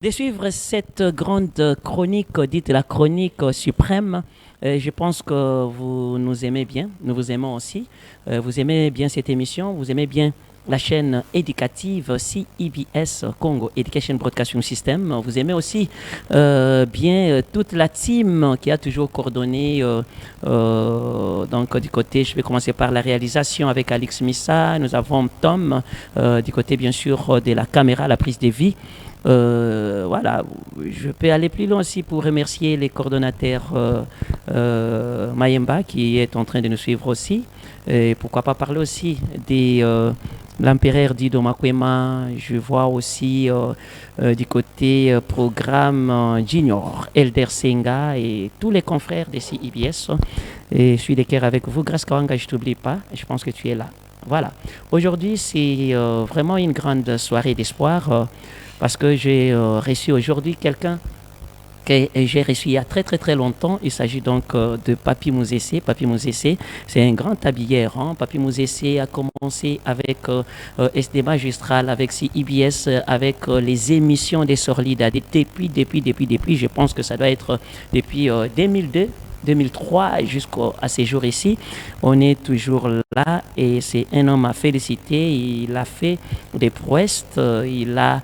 De suivre cette grande chronique, dite la chronique suprême. Je pense que vous nous aimez bien, nous vous aimons aussi. Vous aimez bien cette émission, vous aimez bien la chaîne éducative CEBS, Congo Education Broadcasting System. Vous aimez aussi bien toute la team qui a toujours coordonné. Donc du côté, je vais commencer par la réalisation avec Alex Missa. Nous avons Tom, du côté bien sûr de la caméra, la prise de vie. Voilà, je peux aller plus loin aussi pour remercier les coordonnateurs Mayemba qui est en train de nous suivre aussi. Et pourquoi pas parler aussi de l'empereur Dido Makwema. Je vois aussi du côté programme Junior, Elder Senga et tous les confrères de CIBS. Et je suis de cœur avec vous. Grâce Kawanga, je ne t'oublie pas. Je pense que tu es là. Voilà. Aujourd'hui, c'est vraiment une grande soirée d'espoir. Parce que j'ai reçu aujourd'hui quelqu'un que j'ai reçu il y a très longtemps. Il s'agit donc de Papi Mouzessé. Papi Mouzessé, c'est un grand habilleur. Hein. Papi Mouzessé a commencé avec SD Magistral, avec CIBS, avec les émissions des Sorlida. Depuis, je pense que ça doit être depuis 2002. 2003 jusqu'à ces jours ici, on est toujours là et c'est un homme à féliciter. Il a fait des prouesses, il a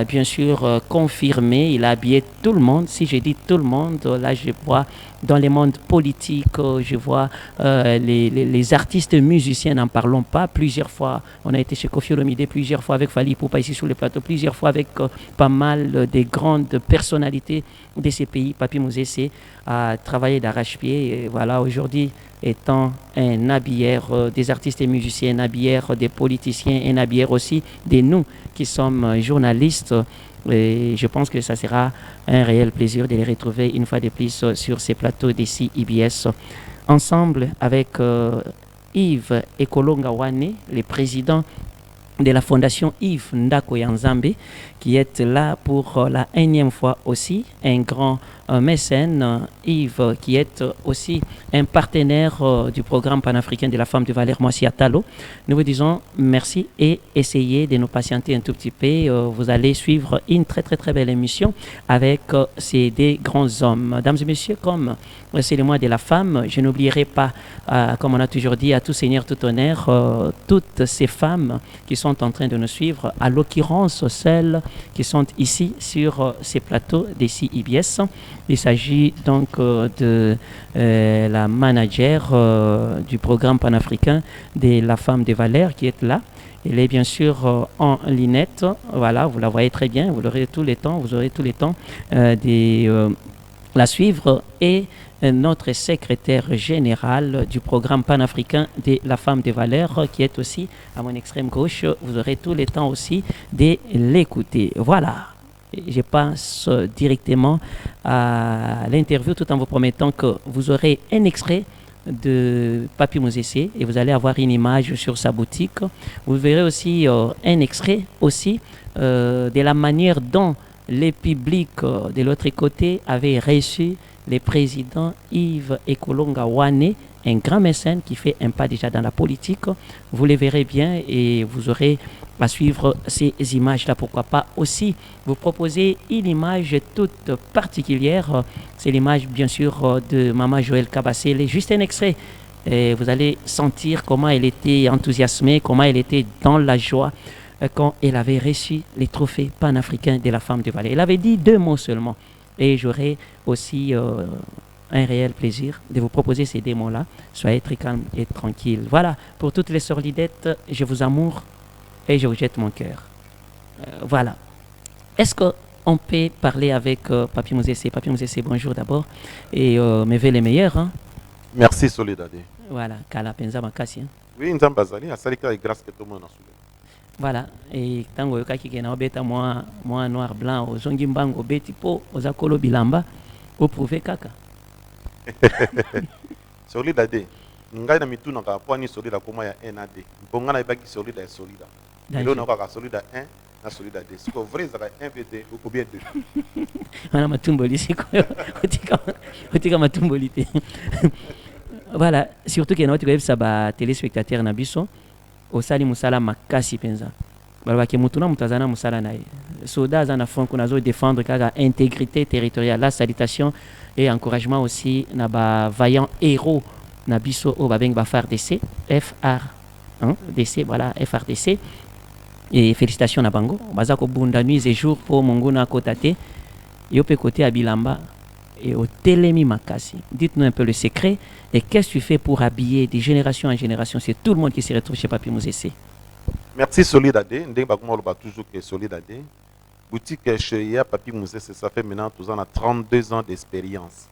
bien sûr confirmé, il a habillé tout le monde. Si je dis tout le monde, là je vois dans les mondes politiques, je vois les artistes musiciens, n'en parlons pas. Plusieurs fois, on a été chez Koffi Olomide, plusieurs fois avec Fally Ipupa ici sur le plateau, plusieurs fois avec pas mal des grandes personnalités de ces pays. Papi Mouzessé a travaillé d'arrache-pied. Voilà, aujourd'hui, étant un habilleur des artistes et musiciens, un habilleur des politiciens, un habilleur aussi de nous qui sommes journalistes. Et je pense que ça sera un réel plaisir de les retrouver une fois de plus sur ces plateaux d'ici IBS, ensemble avec Yves Ekolonga Wane, le président de la fondation Yves Ndako Yanzambe, qui est là pour la énième fois aussi, un grand mécène, Yves, qui est aussi un partenaire du programme panafricain de la femme de Valère Moissi Atalo. Nous vous disons merci et essayez de nous patienter un tout petit peu. Vous allez suivre une très belle émission avec ces des grands hommes. Mesdames et messieurs, comme c'est le mois de la femme, je n'oublierai pas, comme on a toujours dit, à tout seigneur, tout honneur, toutes ces femmes qui sont en train de nous suivre, à l'occurrence celles qui sont ici sur ces plateaux des CIBS. Il s'agit donc de la manager du programme panafricain de la femme de Valère qui est là. Elle est bien sûr en lunette. Voilà, vous la voyez très bien. Vous aurez tout le temps de la suivre. Et notre secrétaire général du programme panafricain de la femme de Valère, qui est aussi à mon extrême gauche. Vous aurez tout le temps aussi de l'écouter. Voilà. Je passe directement à l'interview tout en vous promettant que vous aurez un extrait de Papi Mouzessé et vous allez avoir une image sur sa boutique. Vous verrez aussi un extrait aussi de la manière dont les publics de l'autre côté avaient reçu le président Yves Ekolonga Wane, un grand mécène qui fait un pas déjà dans la politique. Vous les verrez bien et vous aurez à suivre ces images-là. Pourquoi pas aussi vous proposer une image toute particulière. C'est l'image bien sûr de Maman Joël Kabassele. Juste un extrait. Et vous allez sentir comment elle était enthousiasmée, comment elle était dans la joie quand elle avait reçu les trophées panafricains de la femme de Valais. Elle avait dit 2 mots seulement. Et j'aurai aussi un réel plaisir de vous proposer ces démos-là. Soyez très calme et tranquille. Voilà, pour toutes les sorlidettes, je vous amoure et je vous jette mon cœur. Voilà. Est-ce qu'on peut parler avec Papi Mouzessé? Papi Mouzessé, bonjour d'abord. Et mes vœux les meilleurs. Hein? Merci Solidade. Voilà, Kala Penza Makassi. Oui, nous sommes à Salika et grâce que tout le monde a soulevé. Voilà, et tango yoka kike na obeta moi noir blanc aux ongimbango beti po aux akolo bilamba pour prouver kaka. Solidade. Ngai na mituna ka po ni solida koma ya NAD. Bonga na ibaki solida ya solida. Ilo na ka solida 1 na solida 2. Siko vrai za 1 VD ou combien 2. Mana matumbo lisiko. Otika matumbo lité. Voilà, surtout que notre web ça ba téléspectateur na biso. Osali musala makasi penza balobaki mutu na mutu aza na musala na ye soldats en front qu'on a défendre kaka intégrité territoriale. La salutation et encouragement aussi na ba vaillant héros na biso au babeng ba FARDC FR hein, DC voilà FRDC et félicitations na bango baza ko bunda nuit et jour pour monguna kotate yo pe côté à Bilamba et au Télémi Makasi. Dites-nous un peu le secret et qu'est-ce que tu fais pour habiller de génération en génération? C'est tout le monde qui se retrouve chez Papi Mouzessé. Merci Solidade. Ndeng bakuma loba toujours que Solidade. Boutique chez Papi Mouzessé, ça fait maintenant tous ans à 32 ans d'expérience.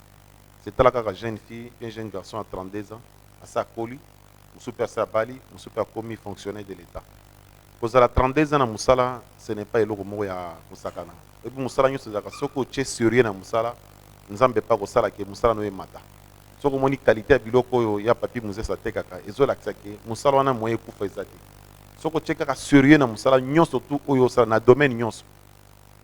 C'est là que jeune fille, un jeune garçon à 32 ans, à Sakoli, au super Sabali, au super commis fonctionnaire de l'État. Parce que à 32 ans à Moussala, ce n'est pas le mot à Moussakana. Et puis Moussala, nous sommes soko tché sérieux na Moussala, nous n'avons pas Moussala que Moussala nous est mata. Soko moni qualité à biloko ya Papi Mouzessé sa tekaka, et zo l'accès Moussala wana moyen pour faire ça. Soko tché kaka sérieux na Moussala, nyon surtout oyo sa na domaine nyon.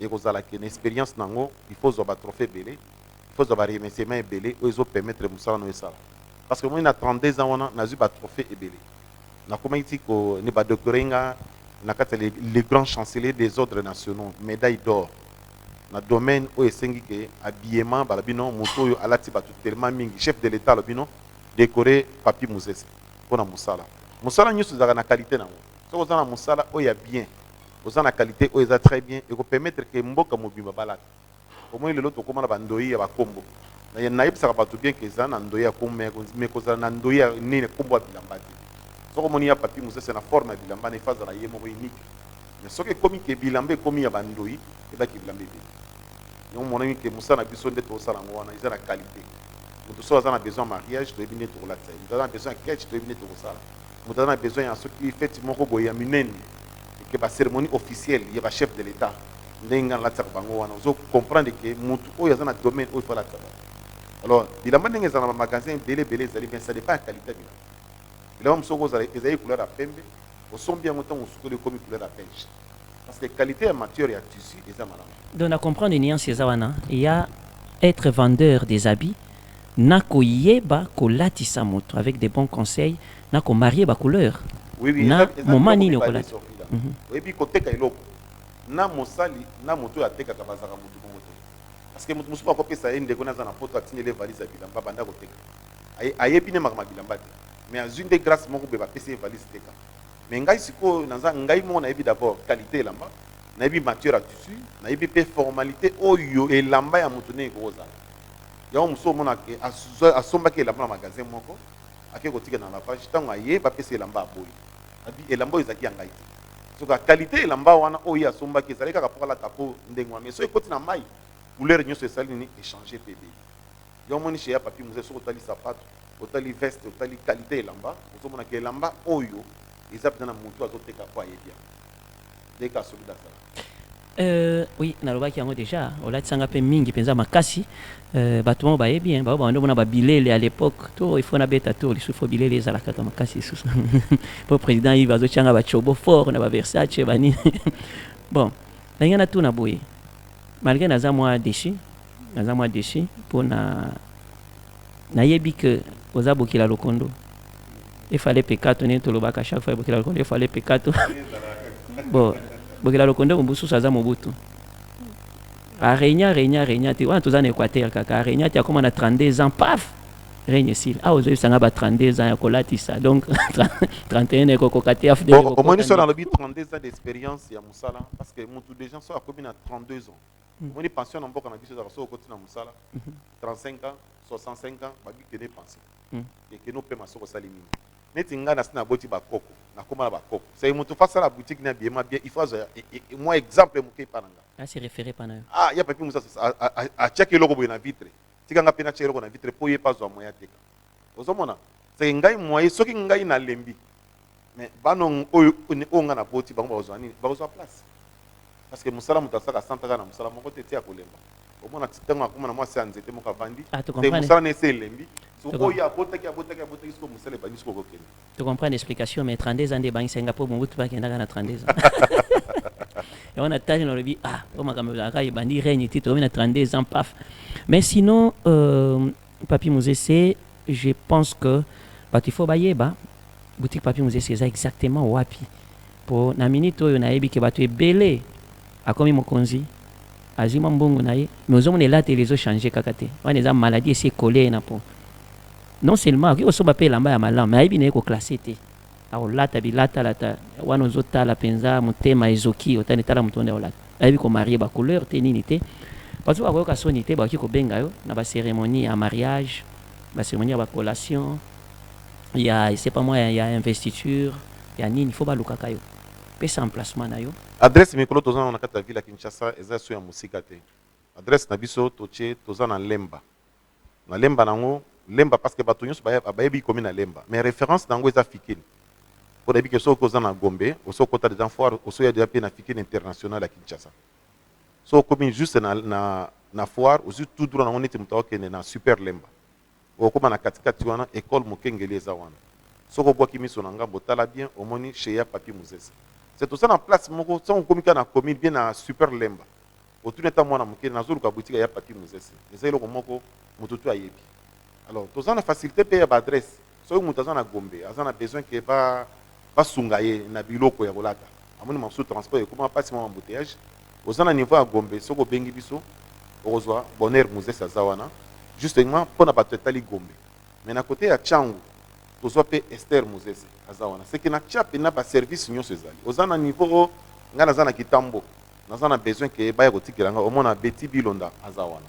Et vous avez une expérience nango, il faut avoir trophée belé, il faut avoir remerciement belé, ils ont permettre Moussala no ça. Parce que moi il a 32 ans on a eu un trophée belé. Na comment dit que ne ba doctoringa na kata les grands chanceliers des ordres nationaux, médaille d'or. Na domaine où esengi ke habillement balabino moto yo alati ba tellement mingi chef de l'état balabino décoré Papi Mouzessé pour na Moussala. Moussala nyusu za na qualité nango. So vous na Moussala o ya bien. Vous avez la qualité, vous avez très bien, et vous permettre que Mboka Mobimba balade. Au moins, le autre, comment la bandoïa va combo. Il y a naïf, ça va tout bien que ça, nandoïa comme mais que ça nandoïa n'est combo à bilamba. Ce qu'on y a papi, c'est la forme à bilamba, n'est pas dans la yémo unique. Mais ce qui est commis que bilamba, comme il y a bandoï, et là qui bilamba. Donc, mon ami, que Moussa n'a besoin d'être au salon, ils ont la qualité. Nous avons besoin de mariage, tu dois venir pour la tête. Nous avons besoin de catch, tu dois venir pour ça. Nous avons besoin de ce qui fait, tu m'as revoyé à Munen. Que la cérémonie officielle, il y a un chef de l'État. Vous comprenez que il y a un domaine où il faut la travailler. Alors, il y a un magasin, ça dépend de la qualité. Il y a des couleurs à pembe, au son bien longtemps, on se comme couleur à pêche. Parce que la qualité est matière et à tissu, et ça, madame. Donc, à comprendre les nuances, il y a être vendeur des habits, nako yeba ko latisa moto avec des bons conseils, nako marier ba couleur. Oui, oui, na moment nini okolata. Et puis côté kailoko na mosali na moto ya teka ka bazaka moto moto parce que moto musu pas kopesa ende ko na za na poto atine les valises ya bilamba banda ko teka ayebi ne makama bilamba mais à une des grâces moko be ba pesa valise teka mais ngai siko na za ngai mo na yebi d'abord qualité lamba na yebi matière à tissu na yebi pe formalité oyo e lamba ya moto ne ko za ya muso mona ke asomba ke lamba na magasin moko ake ko tika na la page tango aye ba pesa lamba boy abi e lamba ezaki ya ngai. So la qualité lamba wana oya somba ki zaleka ka pour la tapo ndengwa mais so ekoti na mai couleur nyoso esali ni échanger pb yo moni chez Papi Mouzessé so otali sapato otali veste otali qualité lamba ozomona ke lamba oyo ezapena na mutu azoteka kwa yebia deka solida sala. Oui, nalobaki yango déjà olatisanga pe mingi penza makasi bato mo baye bien ba bando mona ba bilele à l'époque to il faut na beta to il faut bilele za la kaka makasi sous pour président il va zo changa ba chobo fort na ba Versace bani bon na ngana tout na boye malgré na za moi déçu pour na yebi que oza bokila lokondo il fallait pekato ne to lobaka chaque fois bokila lokondo il fallait pekato bon bokila lokondo mbusu saza mobutu a régna tu vois tous en Équateur kaka régna tu as comme on a 32 ans paf règne ici ah aujourd'hui ça a 32 ans ya kolati ça donc 31 et kokokati af de au moins nous sommes dans le 32 ans d'expérience ya Moussala parce que mutu des gens sont à combien à 32 ans on est pension en beaucoup na biso za so côté na Moussala 35 ans 65 ans babi que des pension et que nous paiement so salimi neti nga na sina boti bakoko na koma bakoko c'est mutu face à la boutique na bien il faut moi exemple muke pananga ah c'est référé pana ah ya Papi Mouzessé a checker logo boy na vitre tika nga pena checker logo na vitre po ye pas zo moya teka ozomona c'est ngai moye soki ngai na lembi mais bano oyo nga na boti bango bazwani bazo place parce que Moussala mutasaka santaka na Moussala moko te tia kolemba omona titango akoma na mwasi anzete moko avandi te Moussala na ese lembi so oyo abotaki so Moussala bani so kokende tu comprends l'explication mais 32 ans de bangi Singapour Mobutu pa kenda na 32 ans et on a tâché dans le vie ah on m'a comme la bandi règne titre on a 32 ans paf mais sinon Papi Mouzessé je pense que il faut bailler ba boutique Papi Mouzessé c'est exactement wapi pour na minute oyo na yebi ke batu ebele akomi mokonzi azima mbongo na ye mais ozomona elate ezochange kaka te wana eza maladie esi ekole na po non seulement akoki kosomba mpe elamba ya malamu mais ayebi na ye koklase te akolata bilatalata wana ozotala mpenza motema ezoki otani tala moto onde akolata ayebi komarie bacouleur te nini te bato bakoyoka soni te bakoki kobenga yo na bacérémonie ya mariage bacérémonie ya bacollation ya c'est pas moi ya investiture ya nini il faut balukaka yo pesa emplacement na yo adresse mikolo toza na kati ya ville ya Kinshasa eza so ya mosika te adresse na biso totie toza na lemba nango lemba parce que bato nyonso bayebi komi na lemba mais référence nango eza fikini po nayebi ke soki oza na Gombe osoki okota deja foire osoya deja mpe na fikini international ya Kinshasa so okomi juste na foire ozwi tout droit nango neti moto akokende na super lemba okoma na katikati wana école mokengeli eza wana soki obwaki miso na ngambo otala bien omoni cheya papier mozese c'est tout ça na place moko sango okomi kaka na commune bien na super lemba otuni ata mwana moke nazoluka boutique ya papier mozese eza eloko moko moto tu ayebi alors toza na facilité mpe ya baadresse soki moto aza na Gombe aza na besoin ke basunga ye na biloko ya kolata amoni mamosusu transport ekoma mpasi mwa embouteillage oza na niveau ya Gombe soki obengi biso okozwa bonheur mozese aza wana justement mpo na bato etali Gombe mais na kote ya Tchangu tozwa mpe Esther Mozese aza wana seke na tia mpena baservice nyonso ezali oza na niveau oyo ngai naza na Kitambo naza na besoin ke baya kotikela nga omona Beti Bilonda aza wana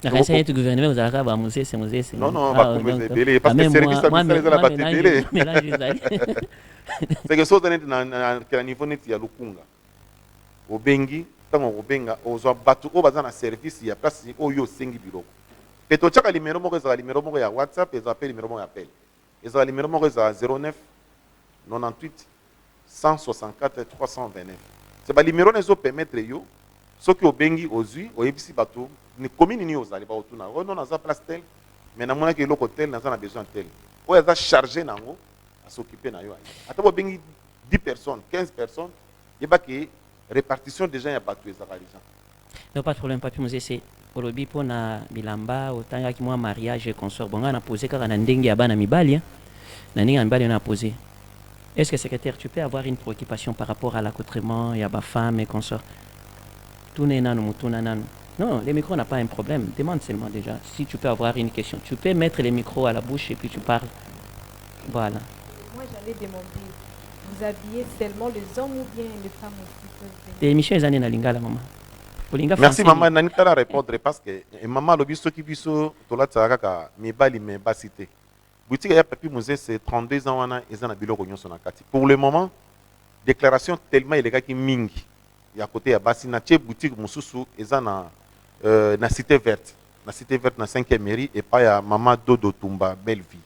nakasi yetu gouvernement ozalaka bamozese non bakomeza ebele parce que service abisala ezala bato ebele seke so oza neti na niveau neti ya Lukunga obengi ntango okobenga ozwa bato oyo baza na service ya place oyo osengi biloko mpe totiaka limero moko ezala limero moko ya WhatsApp ezala mpe limero moko ya appel ezala limero moko ezala 09 98 164 329 c'est balimero na ezopermettre yo soki obengi ozwi oyebisi bato ni commune nini ozali baotuna oyo no naza place tel mais namonaki eloko tel naza na besoin tel oyo aza chargé nango asokipe na yo ata bobengi 10 personnes 15 personnes yebaki répartition déjà ya bato ezalaka déjà non pas de problème papi mozese olobi mpona bilamba otangaki mwa mariage et consort bonga na posé kaka na ndenge ya bana mibali na ndenge ya mibali na posé est-ce que secrétaire tu peux avoir une préoccupation par rapport à l'accoutrement ya bafemme et consort tune nanu mutuna nanu non les micros n'a pas un problème demande seulement déjà si tu peux avoir une question tu peux mettre les micros à la bouche et puis tu parles voilà moi j'allais demander vous habillez seulement les hommes ou bien les femmes aussi peuvent émission ezali na lingala maman merci maman nani tala répondre parce que maman lobi soki biso tolataka kaka mibali me basi te boutique ya papi mozese 32 ans wana eza na biloko nyonso na kati pour le moment déclaration tellement elekaki mingi ya côté ya basi na tie boutique mosusu eza na cité verte na 5e mairie et pas ya mama Dodo Tumba belle vie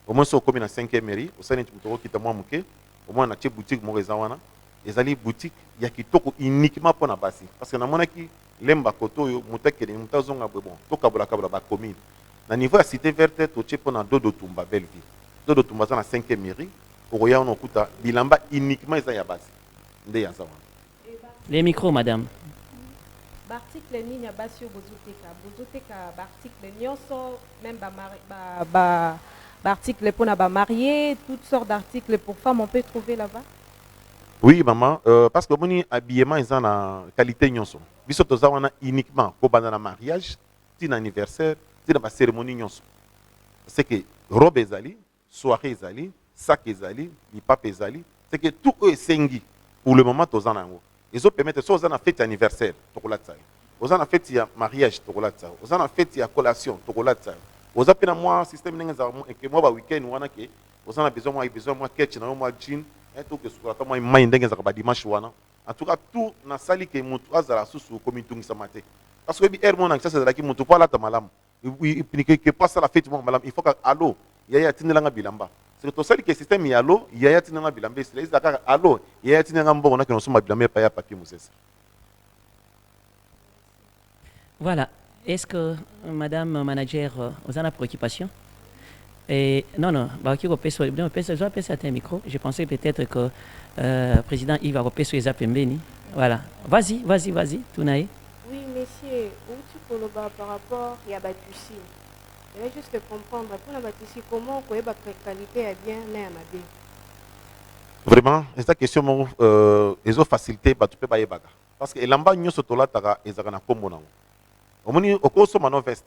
au moins so komi na 5e mairie osani moto okita mwa moke au moins na tie boutique moko eza wana ezali boutique ya kitoko uniquement pour na basi parce que namonaki lemba koto oyo mutakeli mutazonga bon tokabola ba commune na niveau ya cité verte totie pour na Dodo Tumba belle vie Dodo Tumba za na 5e mairie okoya on okuta bilamba uniquement eza ya basi nde ya zawana les micros madame barticle nini ya basi oyo bozoteka barticle nyonso même barticle pour na marié toutes sortes d'articles pour femmes on peut trouver là-bas. Oui, maman, parce que mon habillement est en qualité nyonso. Biso toza wana uniquement pour bandana mariage, tin anniversaire, tin ba cérémonie nyonso. C'est que robe ezali, soirée ezali, sac ezali, lipap ezali, c'est que tout est sengi pour le moment toza nango. Ils ont permettre so oza na fête anniversaire, tokolatsa. Oza na fête ya mariage, tokolatsa. Oza na fête ya collation, tokolatsa. Oza pena moi système nenga za que moi ba week-end wana ke oza na besoin moi ketch na moi jean. Tout que soit moi main ndenge za ba dimanche wana en tout cas tout na sali ke mutu azala susu komi tungisa mate parce que bi air mon ça c'est la ki mutu pas la tamalam il que passe la fête mon malam il faut que allo yaya tinelanga bilamba c'est to sali ke système ya allo yaya tinelanga bilamba c'est les dakar allo yaya tinelanga mbongo na ke no soma bilamba pa ya papier mosese. Voilà, est-ce que madame manager vous en a préoccupation? Et non, un micro. Je pensais peut-être que le président Yves va repasser les appels. Voilà. Vas-y, Tounaï. Oui, monsieur, où tu peux le par rapport à Batussi. Je vais juste comprendre, pour la Batussi, comment on peut la qualité est bien née à ma vie. Vraiment, c'est la question, ils ont facilité, tu peux pas y baga. Parce que elamba nyonso tolataka ezaka na kombo nango. Omoni okosoma no veste.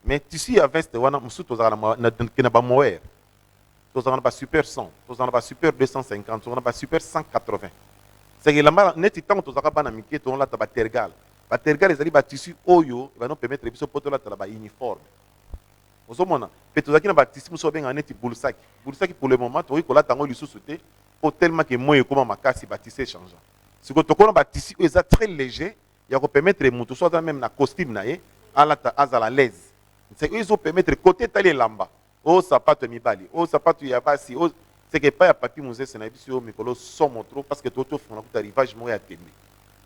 Mais tissu ya veste wana musu tozaka na ba moer. Tozaka na ba super 100, tozaka na ba super 250, tozaka na ba super 180. C'est que elamba neti tango tozaka bana mike tolata ba tergal. Ba tergal ezali ba tissu oyo va nous permettre biso potolata ba uniforme. Ozomona, pe tozaki na ba tissu muso benga neti bulsaki. Bulsaki pour le moment toyi kolata ngo lisusu te, po tellement que moye koma makasi ba tissu changeant. Si vous avez un tissu très léger, il va permettre de soit même na costume naie à la l'aise. C'est ils vont permettre côté tali lamba. Oh sapato mibali, oh sapato yabasi, oh c'est que pas ya papier musée c'est na bisio mikolo somme trop parce que toto font la arrivage moi ya tembe.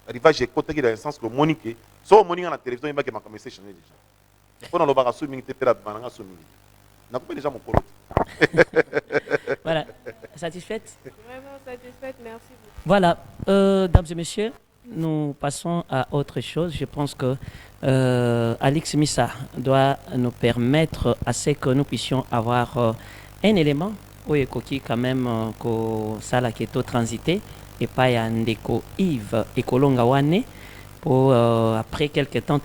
Arrivage est côté qui dans le sens que monique, so monique à la télévision il va que ma commencer changer déjà. Pour dans le bagasso mingi te pera bananga so mingi. Na pas déjà mon colo. Voilà, satisfaite? Vraiment satisfaite, merci beaucoup. Voilà, dames et messieurs, nous passons à autre chose. Je pense que Alex Missa doit nous permettre à ce que nous puissions avoir un élément où il y a quand même que ça qui est transité et pas un déco Yves et Kolonga Wane pour après quelques temps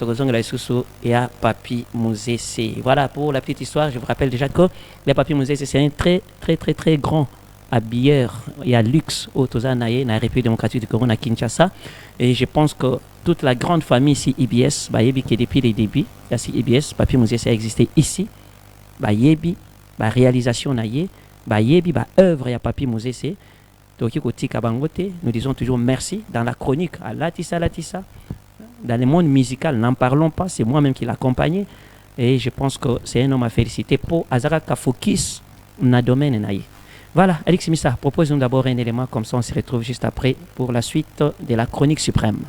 il y a Papi Musée. Voilà pour la petite histoire. Je vous rappelle déjà que le Papi Musée c'est un très grand habilleur et à luxe au Tozanaye, dans la République démocratique du Congo, à Kinshasa. Et je pense que toute la grande famille ici, IBS, qui depuis les débuts, ici IBS, Papi Musée, ça a existé ici. Yebi, réalisation naye, yebi, œuvre et Papi Musée, c'est. Donc, nous disons toujours merci dans la chronique à Latissa. Dans le monde musical, n'en parlons pas, c'est moi-même qui l'accompagne. Et je pense que c'est un homme à féliciter pour Azara Kafokis, dans le domaine naye. Voilà, Alex Missa, propose-nous d'abord un élément, comme ça on se retrouve juste après pour la suite de la chronique suprême.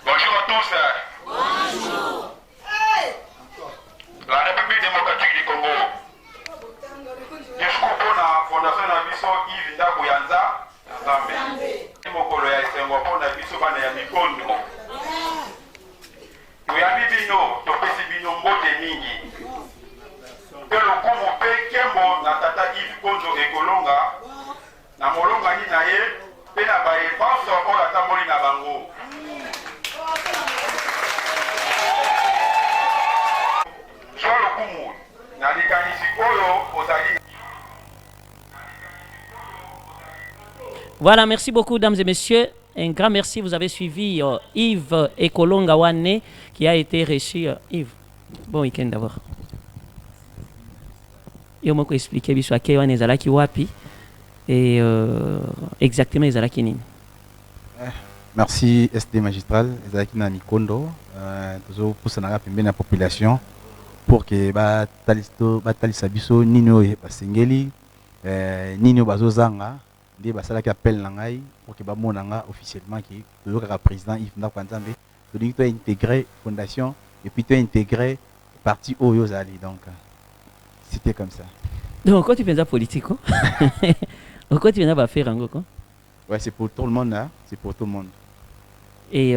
Bonjour à tous. Bonjour. La République démocratique du Congo. Je suis pour la fondation de la mission Yves Ndakuyanza. mokolo ya esengo mpona biso bana ya mikondo toyambi bino topesi bino mbote mingi mpe lokumu mpe nkembo na tata Yves Kondo ekolonga na molongani na ye mpe na baepanso oyo atamboli na bango zwa lokumu na likanisi oyo ozali. Voilà, merci beaucoup, dames et messieurs. Un grand merci. Vous avez suivi Yves Ekolonga Wane qui a été reçu. Yves, bon week-end d'abord. Je vais expliquer à qui on est allé wapi et exactement les allé nini. Merci SD Magistral, les allé na Mikondo, toujours pour ça la population pour que batalisa biso nino basengeli nino bazozanga. Basala qui appelle Nangai pour que Bamonanga officiellement qui toujours le président Yves Ndakwandambe tu as intégré fondation et puis tu as intégré parti Oyo Zali donc c'était comme ça. Donc quand tu fais ça politique quoi quand tu viens faire un quoi. Ouais, c'est pour tout le monde là, c'est pour tout le monde. Et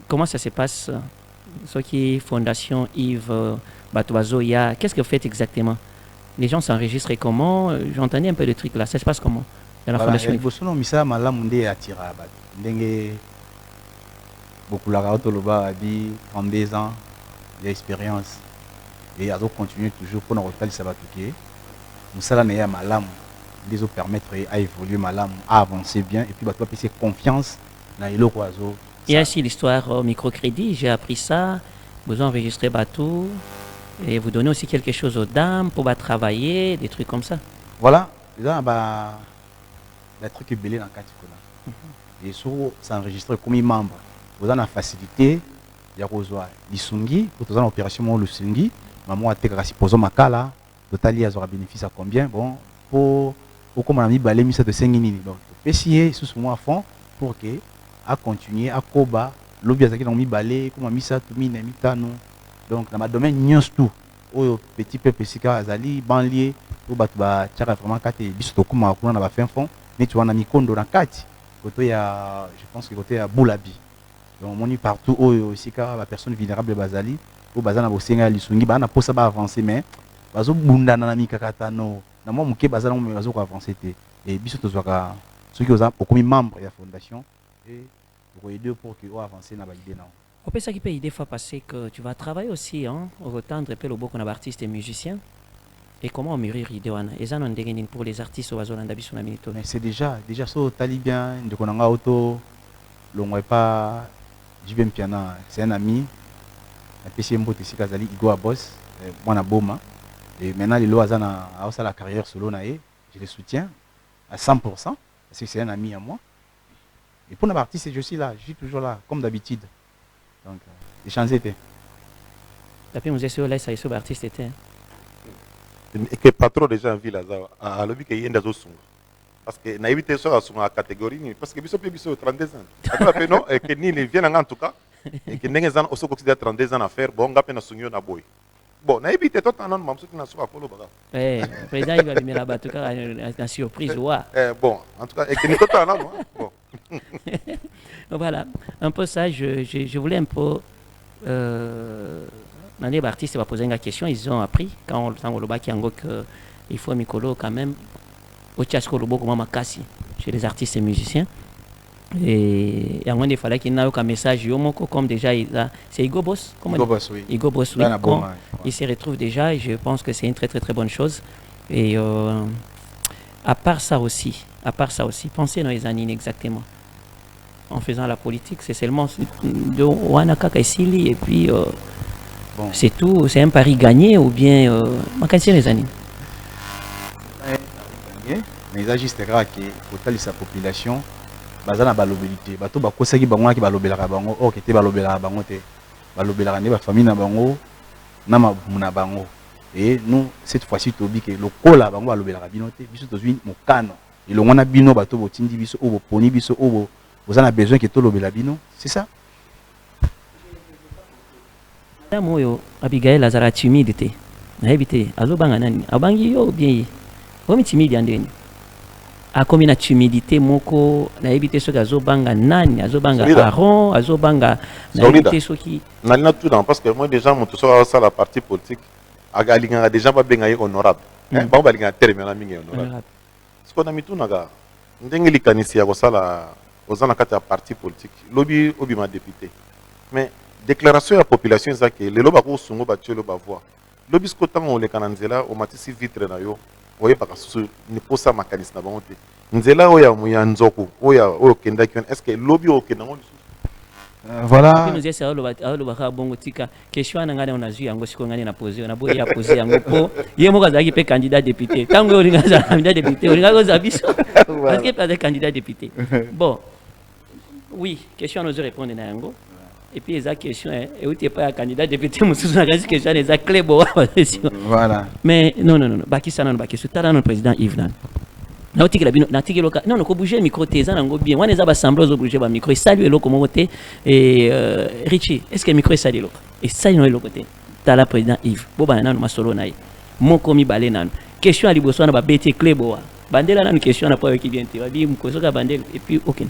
comment ça se passe ce qui est fondation Yves Batoazoya, qu'est-ce que vous faites exactement? Les gens s'enregistrent comment? J'entendais un peu de trucs là, ça se passe comment dans la fondation? Il faut que misa malamunde atira bat. Ndenge beaucoup la rato loba abi 32 ans d'expérience et azo continuer toujours pour nous retal sabatuke. Musala ne ya malam les autres permettre à évoluer malam, à avancer bien et puis bah toi passer confiance dans eloko azo. Il y a aussi l'histoire microcrédit, j'ai appris ça, vous enregistrez bateau. Et vous donnez aussi quelque chose aux dames pour travailler, des trucs comme ça. Voilà, là, les trucs belés dans le cas. Et sur s'enregistrer comme membre, vous avez la facilité, il y a l'Isungi, pour une opération l'Isungi, maman a été supposé makala, total il y a bénéfice à combien? Bon, pour comme on a mis balé, mis ça de 5 minutes. Donc, essayer sous moi à fond pour que à continuer à koba, l'objet qui ont mis balé, comme on a mis ça tout mis tano. Donc, dans ma domaine, il y a tout. Au petit peuple, si azali, banlieue, au batba, tchara vraiment kate, biso comme on a fait un fond, mais tu vois, on a mis kondo dans kati. Côté, je pense que côté à Boulabi. Donc, on est partout, aussi, car la personne vulnérable bazali, au bazan a bossé à l'Isungi, on a pour ça avancer, mais, bazo bunda na mi kakatano, na moi, mouké bazan, on bazo avancer. Et biso, tu vois, ceux qui ont commis membre de la fondation, et pour aider pour qu'ils avancer dans la idée. On peut ça qui peut des fois passer que tu vas travailler aussi, hein, retendre un peu le beau qu'on a artistes et musiciens. Et comment on mûrit l'idée et ça on dégaine pour les artistes au Wazolanda Bisuna Minito. Mais c'est déjà ça talibien de konanga auto l'on pas Jibem Piana, c'est un ami. Un PC Mbote Sikazali Igo Boss, moi na Boma. Et maintenant les lois a la carrière solo nae, je le soutiens à 100% parce que c'est un ami à moi. Et pour la artiste je suis là, je suis toujours là comme d'habitude. Donc, échanger était. Depuis nous essayons là, ça y est, artiste était. Et que pas trop de gens vivent là, à l'objet qu'il y a des autres. Parce que naïveté sur la catégorie, parce que biso 32 ans. Après non, et que ni les viennent en tout cas, et que les gens aussi considèrent 32 ans à faire, bon, on a peine à na boy. Bon, naïveté tout en an, même ceux qui n'ont pas pour le bagarre. Le président il va venir là-bas, en tout cas, la surprise, ouais. Bon, en tout cas, et que nous tout en an, bon. Voilà, un peu ça, je voulais un peu. Les artistes va poser une question, ils ont appris quand on le bac il faut un micro quand même au Tchasco le comme Makassi chez les artistes et musiciens. Et à un moment il fallait qu'il y ait un message comme déjà c'est Igo Boss. Igo Boss, oui. Igo Boss, oui. Il se retrouve déjà et je pense que c'est une très très très bonne chose. Et à part ça aussi, pensez dans les années exactement. En faisant la politique, c'est seulement de Wanaka Kaisili et puis bon. C'est tout, c'est un pari gagné ou bien quelles les années? Mais il juste grave que pour sa population, bazana balobelité, bato bakosaki bango ki balobelaka bango, or que te balobelaka bango te, balobelaka ne ba famille na bango, na mabuna bango. Et nous cette fois-ci tobi que lokola bango balobelaka bino te, biso tozwi mokano. Et le ngona bino bato botindi biso o boponi biso o vous en avez besoin que tout le belabino, c'est ça? Madame Abigail Azara timidité. N'habité, Azo Banganani, Abangi yo bien. Vous timide en dernier. akomi na timidité moko nayebi te soki azobanga nani azobanga Solide. Aaron azobanga nayebi Solide. te soki Nalina tout dans parce que moi déjà mon tout ça la partie politique agalinga déjà pas bien honorable. Ba balinga terme na mingi honorable. Ce qu'on a mis tout naga ndenge likanisi ya kosala ozana kati ya parti politique lobi obima député. Mais déclaration ya population ezake lelo ba ko sungo ba tielo ba voix. Lobi sko tango le kananzela o matisi vitre na yo. Oye baka susu ni posa makanisi na bango te. Nzela oya muya nzoko oya oyo kendaki est-ce que lobi o kendango Voilà. nous essayer aloba bongo tika question na ngane onazui yango siko ngane na poser na boya poser yango po ye moko azaki pe candidat député tango olinga za candidat député olinga ko zabiso parce que pas candidat député bon oui question nous répondre na yango et puis eza question et où t'es pas candidat député mususu na kasi question eza clé bo Voilà. mais non baki sana no baki sutala no président Yves Nan na otikela bino na tikelo non ko bouger micro te eza nango bien wana eza ba semblant bouger ba micro salut eloko moko te et Richie est-ce que micro salut eloko et ça no eloko te tala président Yves bo bana nanu masolo na ye moko mi balé nanu question ali boso na ba beti clé bo bandela nanu question na pas qui bien te babi mkoso ka bandela et puis aucun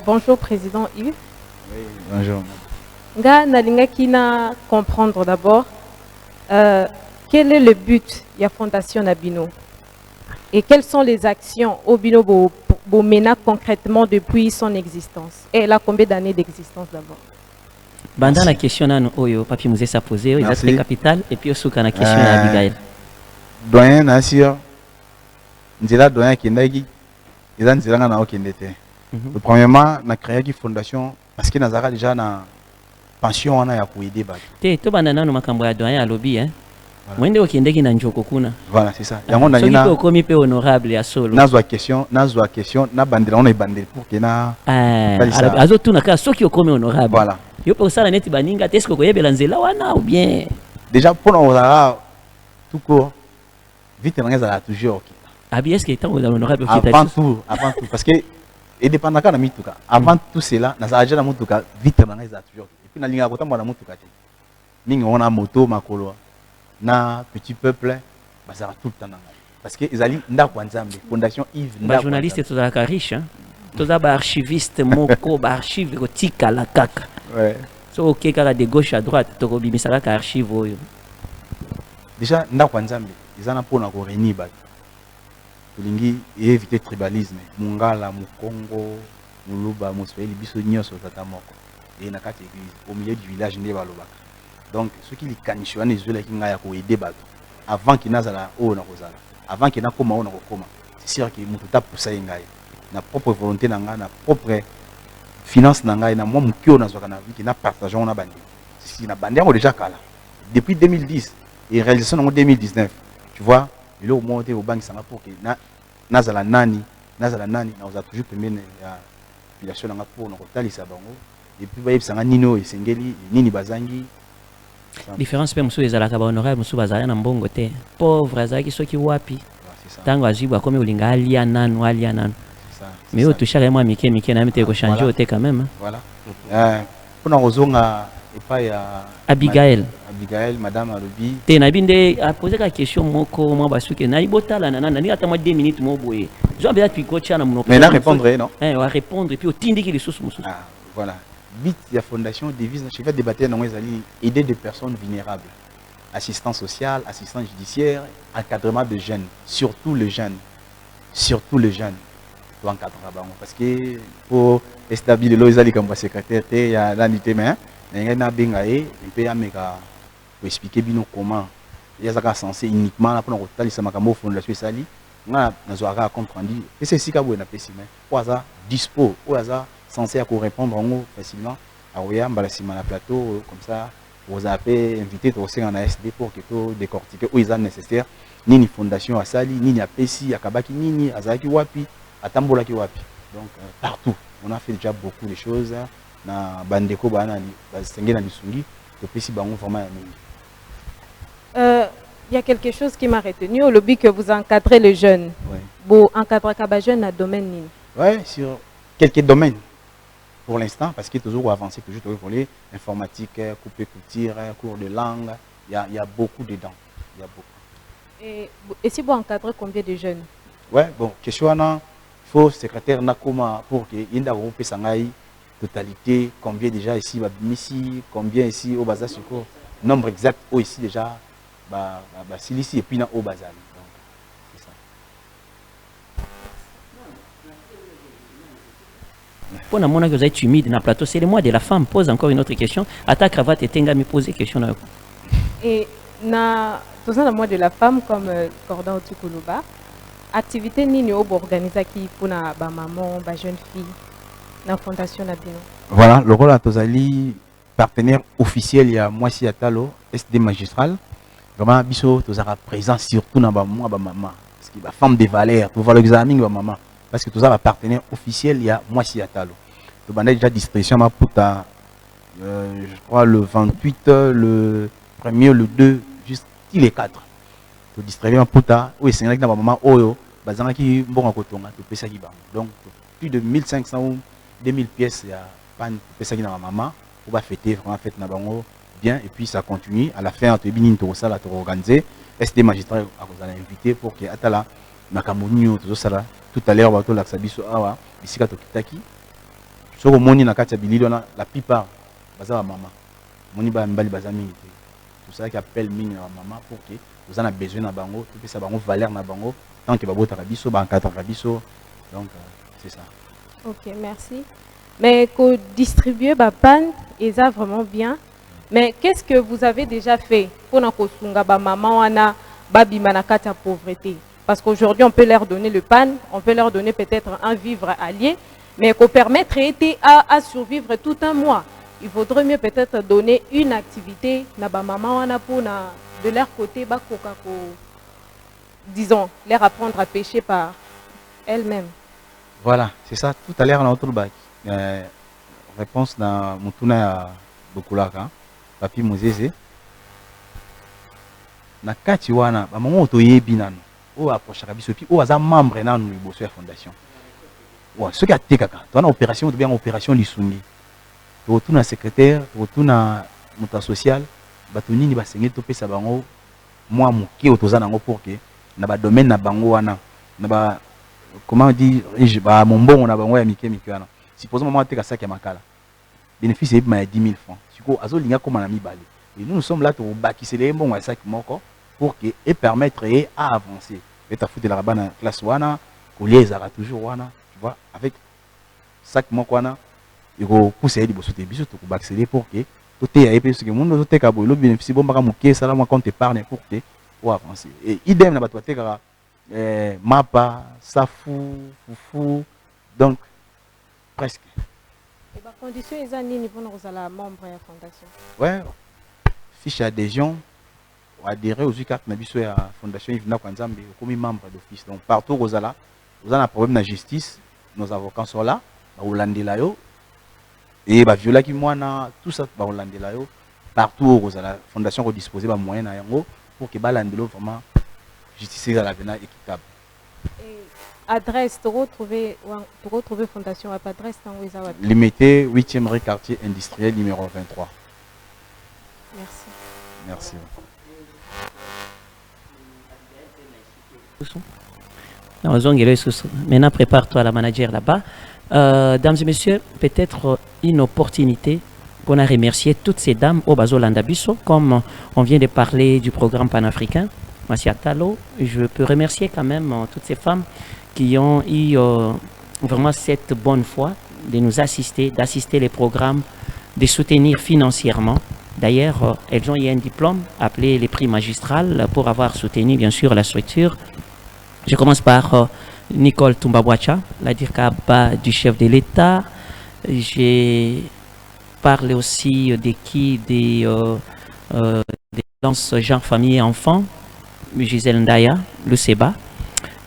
Bonjour président Yves. Oui, bonjour. Nga nalingaki na comprendre d'abord quel est le but de la fondation Nabino et quelles sont les actions au Bino mena concrètement depuis son existence. Et elle a combien d'années d'existence d'abord? Banda la question nanu oyo papi Moussé sa posé il a très capital et puis osuka na question na Abigail. Doyen Nassir, nzela doyen kindaki, ils nzela nga na okende te. Premièrement, na créé une fondation parce que nazara déjà na pension wana ya kuide ba. Te to banda nanu makambo ya doyen alobi mwende okendeki na njoko kuna. Voilà, c'est ça. Yango na nina. nina. Soki komi pe honorable ya solo. Nazwa question, na bandela on est bandel pour que na. Azo tuna ka soki okomi honorable. Voilà. Yo pe osala neti baninga te esko koyebela nzela wana ou bien. Déjà pour on tout court vite on a toujours. Abi est-ce que tant honorable avant tout parce que et dépendant na mituka avant tout cela na za na mutuka vite na ngeza toujours et puis na linga kotamba na mutuka te ningi on a moto makolo na petit peuple bazara tout le temps parce que ezali ndako nzambe fondation Yves ba journaliste to za ka riche to za ba archiviste moko ba archive ko tika la kaka ouais so ok kaka de gauche à droite to ko bimisa ka archive oyo déjà ndako nzambe ezana pona ko réunir ba tulingi éviter tribalisme mungala mukongo muluba muswahili biso nyonso tata moko et na kati église au milieu du village nde balobaka donc ce qui likanisho wana ezolaki ngai ya koede bato avant qu'il nazala oyo na kozala avant qu'il nakoma oyo na kokoma c'est sûr que moto tapusa ye ngai na propre volonté na ngai na propre finance na ngai na mwa moki oyo nazwaka na vie na partage ngo na bande si na bande yango déjà kala depuis 2010 et réalisation nango 2019 tu vois il est au monde au banque ça pour que nazala nani na oza toujours pembeni ya population na pour na kotalisa bango et puis bayebisanga nino esengeli nini bazangi différence pe musu ezalaka ba honorable musu bazala na mbongo te pauvre azalaki soki wapi tango azibwa komi olinga alia nanu mais oyo tushaka mwa mike na mite ko changer te quand même voilà pona kozonga epai ya Abigail madame alobi te na binde a poser ka question moko mwa basuke na ibotala na nani ata mwa 2 minutes mo boye je vais être coach na mono mais na répondre non on va répondre et puis otindiki les sources musu voilà bit ya fondation devise je vais débattre dans les alliés aider des personnes vulnérables assistance sociale assistance judiciaire encadrement de jeunes surtout les jeunes to encadrer bango parce que pour établir le ezali comme secrétaire te ya l'unité mais ngai na benga et puis ameka pour expliquer bino comment yazaka censé uniquement pour kotalisa makambo fondation esali nga nazwaka comprendre et c'est sika boye na pesime pour ça dispo ou ça censé à répondre en facilement à Oyam balasima na plateau comme ça vous avez invité au sein en ASD pour que tout décortiquer où ils sont nécessaires nini fondation à sali nini à Pessi à Kabaki nini à Zaki wapi à Tambola ki wapi donc partout on a fait déjà beaucoup de choses na bandeko bana basengé na lisungi to Pessi bango vraiment ya mingi. Il y a quelque chose qui m'a retenu au lobby que vous encadrez les jeunes. Oui. Vous encadrez les jeunes dans le domaine nini? Oui, sur quelques domaines. Pour l'instant, parce qu'il y a toujours avancé, toujours pour les informatique, couper couture, cours de langue, il y a beaucoup dedans. Il y a beaucoup. Et si vous encadrez combien de jeunes? Ouais, bon, question il faut secrétaire Nakoma pour que il ait sangai totalité, combien déjà ici, combien ici au bazar sur nombre exact au ici déjà, ici et puis au bazar. Donc, c'est ça. Pour la monnaie que vous êtes humide dans le plateau, c'est le mois de la femme. Pose encore une autre question. Atta cravate et tenga me pose question. Et dans le mois de la femme, comme Cordon Tukuluba, activité nini obo organiser qui pour na ba maman, ba jeune fille dans la fondation Nabino. Voilà, le rôle à Tozali, partenaire officiel, il y a Moissi Atalo, SD magistral. Vraiment, biso Tozara présent surtout dans ba moi ba maman. Parce que la femme de valeur, pour voir l'examen ba maman. Parce que Tozara partenaire officiel, il y a Moissi Atalo. Tu as déjà distribution pour ta, je crois le 28, le 1er, le 2, juste les 4. Tu distribution pour ta, oui c'est vrai que ma maman oyo, bazanga qui bon à coton, tu peux ça qui va. Donc plus de 1500 ou 2000 pièces, il y a pas une personne qui n'a maman, on va fêter vraiment fête na bango bien et puis ça continue à la fin tu binin to ça là tu organiser SD magistrat à vous inviter pour que atala makamoni to ça là tout à l'heure bato la sabiso awa bisika to kitaki soko moni na kati ya bililo na la plupart baza ba maman moni ba mbali baza mingi tout ça qui appelle mingi na maman pour que vous en avez besoin na bango tout ça bango valeur na bango tant que babota rabiso ba encadre rabiso donc c'est ça. OK, merci. Mais que distribuer ba pan et ça vraiment bien. Mais qu'est-ce que vous avez déjà fait pour na kosunga ba maman wana babi manakata pauvreté? Parce qu'aujourd'hui on peut leur donner le pan, on peut leur donner peut-être un vivre allié, mais qu'on permettre à survivre tout un mois. Il vaudrait mieux peut-être donner une activité na ba maman wana pour na de leur côté ba kokako, disons, leur apprendre à pêcher par elles-mêmes. Voilà, c'est ça. Tout à l'heure, on a autour bac. Réponse dans Mutuna Bokulaka, Papi Mozeze. Na kati wana, ba maman otoyebi nanu. O approche kabiso pi o aza membre nanu liboso ya fondation. Wa ce qui a tekaka. To na opération to bien opération lisungi. To tuna secrétaire, to tuna muta social, bato nini ba sengeli to pesa bango moi moké otoza nango pour que na ba domaine na bango wana na ba comment dire mon bon on a bango ya mike wana supposons maman te ka sac ya makala bénéfice est ma 10 000 francs siko azo linga comme na mibale et nous sommes là pour bakisser les bon ya sac moko pour que et permettre à avancer et ta foutre la rabana classe wana ko liezara toujours wana tu vois avec sac moko wana il faut pousser di bosote biso to ko bakisser pour que to te ya parce que monde to te ka bo le bénéfice bon baka moké ça là moi compte épargne pour que ou avancer et idem na bato te ka Mapa, Safou, Foufou, donc presque. Et bah condition ils ont niveau nous la membre de la fondation. Ouais, fiche d'adhésion, adhérer aux cartes na biso ya fondation Ivina Kwanzambe comme membre d'office. Donc partout vous avez un problème de justice, nos avocats sont là, ba Holandais yo et ba viola qui moi na tout ça ba Holandais yo partout vous avez la fondation qui disposer ba moyen na yango pour que balandelo vraiment justice à l'avenir équitable. Et adresse, tu retrouves fondation à adresse dans Ouizawa. Limité 8e rue quartier industriel numéro 23. Merci. Merci. Maintenant, prépare-toi à la manager là-bas. Dames et messieurs, peut-être une opportunité pour remercier toutes ces dames au Bazo Landabiso, comme on vient de parler du programme panafricain. Massiatalo, je peux remercier quand même toutes ces femmes qui ont eu vraiment cette bonne foi de nous assister, d'assister les programmes, de soutenir financièrement. D'ailleurs, elles ont eu un diplôme appelé les prix magistral pour avoir soutenu bien sûr la structure. Je commence par Nicole Tumbabwacha, la DIRCABA du chef de l'État. J'ai parlé aussi des lances genre famille et enfants. Gisèle Ndaya, le SEBA.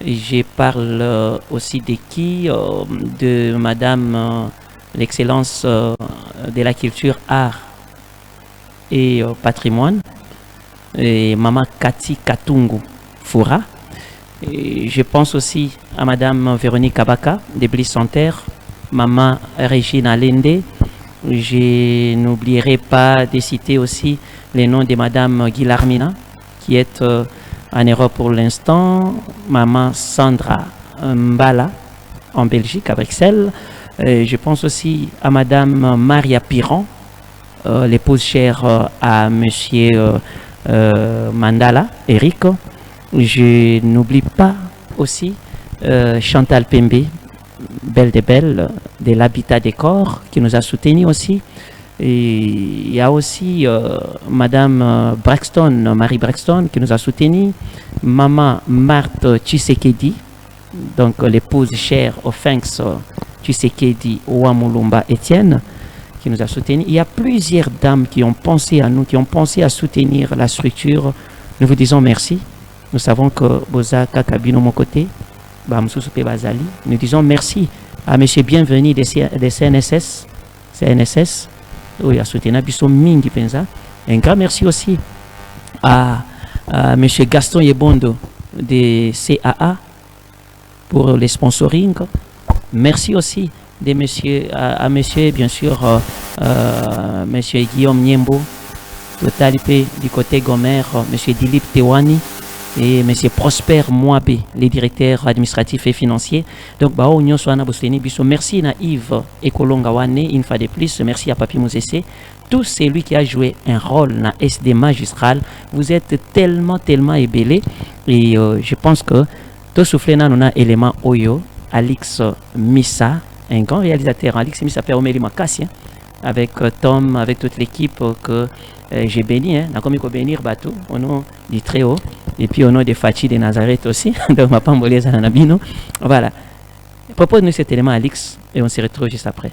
Je parle aussi de Madame l'excellence de la culture, art et patrimoine, et Maman Kati Katungu Foura. Et je pense aussi à Madame Véronique Kabaka de Bliss Santerre, Maman Regina Lende. Je n'oublierai pas de citer aussi les noms de Madame Guilarmina, qui est en Europe pour l'instant, Maman Sandra Mbala, en Belgique, à Bruxelles. Je pense aussi à Madame Maria Piron, l'épouse chère à Monsieur Mandala, Eric. Je n'oublie pas aussi Chantal Pembe, belle des belles, de l'Habitat des Corps, qui nous a soutenus aussi. Et il y a aussi Madame Braxton, Marie Braxton, qui nous a soutenus. Maman Marthe Tshisekedi, donc l'épouse chère au Fanks Tshisekedi Ouamulumba Étienne, qui nous a soutenus. Il y a plusieurs dames qui ont pensé à nous, qui ont pensé à soutenir la structure. Nous vous disons merci. Nous savons que Bozaka Kabino mon côté, Bazali. Nous disons merci à M. Bienvenu des CNSS, où il a soutenu Bisso Mingi Penza. Un grand merci aussi à M. Gaston Yebondo de CAA pour les sponsoring. Merci aussi à monsieur, bien sûr, monsieur Guillaume Niembo, Totalipé du côté Gomer, monsieur Dilip Tewani et monsieur Prosper Mouabe, les directeurs administratifs et financiers. Donc, merci à Yves Ekolongawane, une fois de plus. Merci à Papi Mouzessé. Tout celui qui a joué un rôle dans SD magistral, vous êtes tellement ébellés. Et je pense que tout soufflé dans un élément Oyo, Alix Missa, un grand réalisateur, Alix Missa Peromeli Makassi, avec Tom, avec toute l'équipe que j'ai béni, hein, comme il faut bénir Batou, au nom du Très-Haut, et puis au nom de Fachi de Nazareth aussi, de ma pamboleza Nanabino. Voilà. Propose-nous cet élément, Alix, et on se retrouve juste après.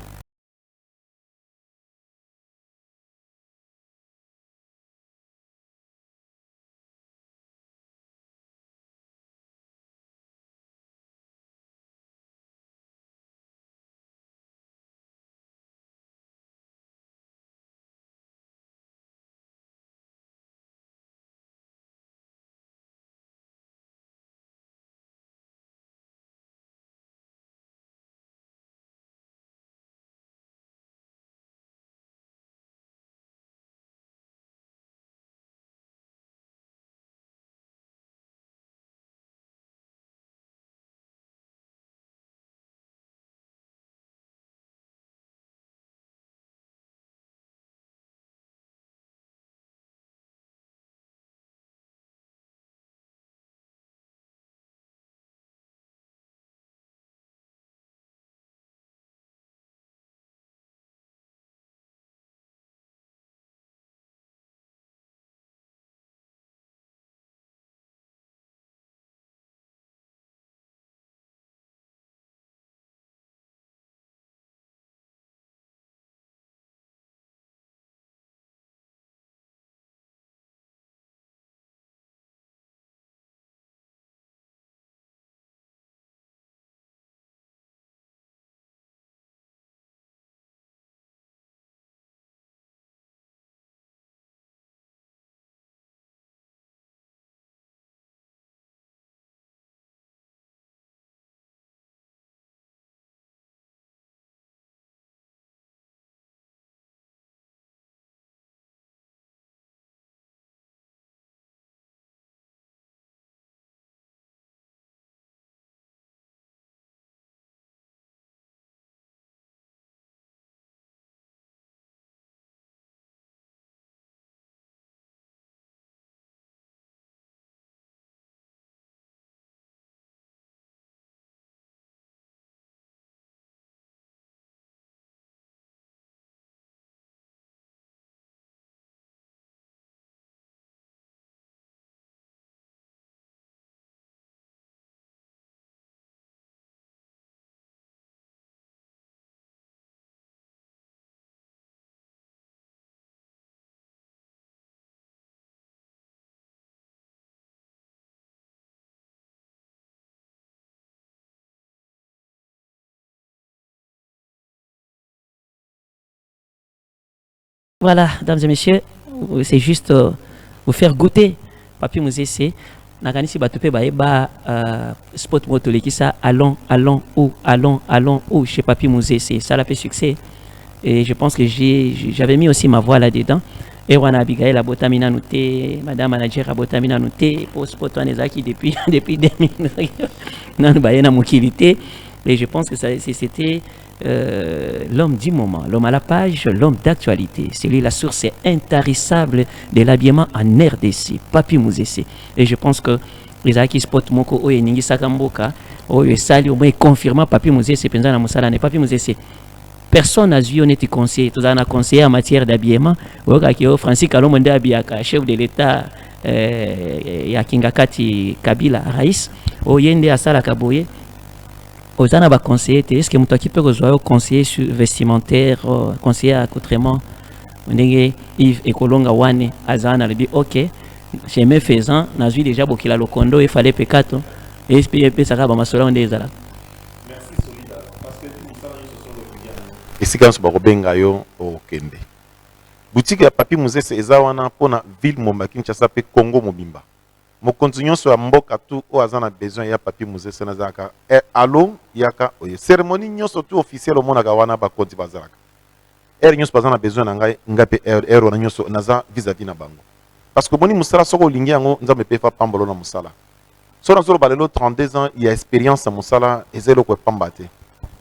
Voilà, dames et messieurs, c'est juste vous faire goûter. Papi Mouzessé, Naganisi Batoupe Baeba, spot motoleki ça, allons chez Papi Mouzessé. Ça l'a fait succès. Et je pense que j'avais mis aussi ma voix là-dedans. Et on a Abigail Abotamina Nouté, Madame Manager Abotamina Nouté, post Potoine Ezaki depuis 2000. Et je pense que c'était l'homme du moment, l'homme à la page, l'homme d'actualité. C'est lui la source intarissable de l'habillement en RDC, Papi Mouzese. Et je pense que les Aki Spot Moko Oye Ningi Sakamboka, Oye Sali, au moins confirmant Papi Mouzese, Penzana Moussala, n'est Papi Mouzese. Personne n'a vu, on était conseiller, tout un conseiller en matière d'habillement. Francis Kalomende Abiaka, chef de l'État, Yakingakati Kabila, Raïs, Oyende Asala Kaboye. Osana va conseiller, est-ce que tu peux rejoindre conseiller vestimentaire, conseiller accoutrement, Yves Ekolonga Wane, Azana, le dit ok, j'ai mes faisant, n'a vu déjà beaucoup la locondo, il fallait pécato, et puis ça va m'assurer on est là. Merci Solida, parce que tout ça, ce sont les Boudianes. Et si quand on va yo au Kende. Boutique ya Papi Mouzese ezawana pona ville Momba Kinshasa pe Congo Mobimba. Mo continuons sur mboka tout o azana besoin ya Papi Mouzese na zaka. Allo yaka oye cérémonie nyonso tout officiel au monaka wana ba konti bazaka. Nyonso bazana besoin na ngai ngape na nyonso naza vis-à-vis na bango. Parce que boni musala soko lingi yango nzambe pe fa pambolo na musala. So na zolo balelo 32 ans il y a expérience à musala ezelo ko pambate.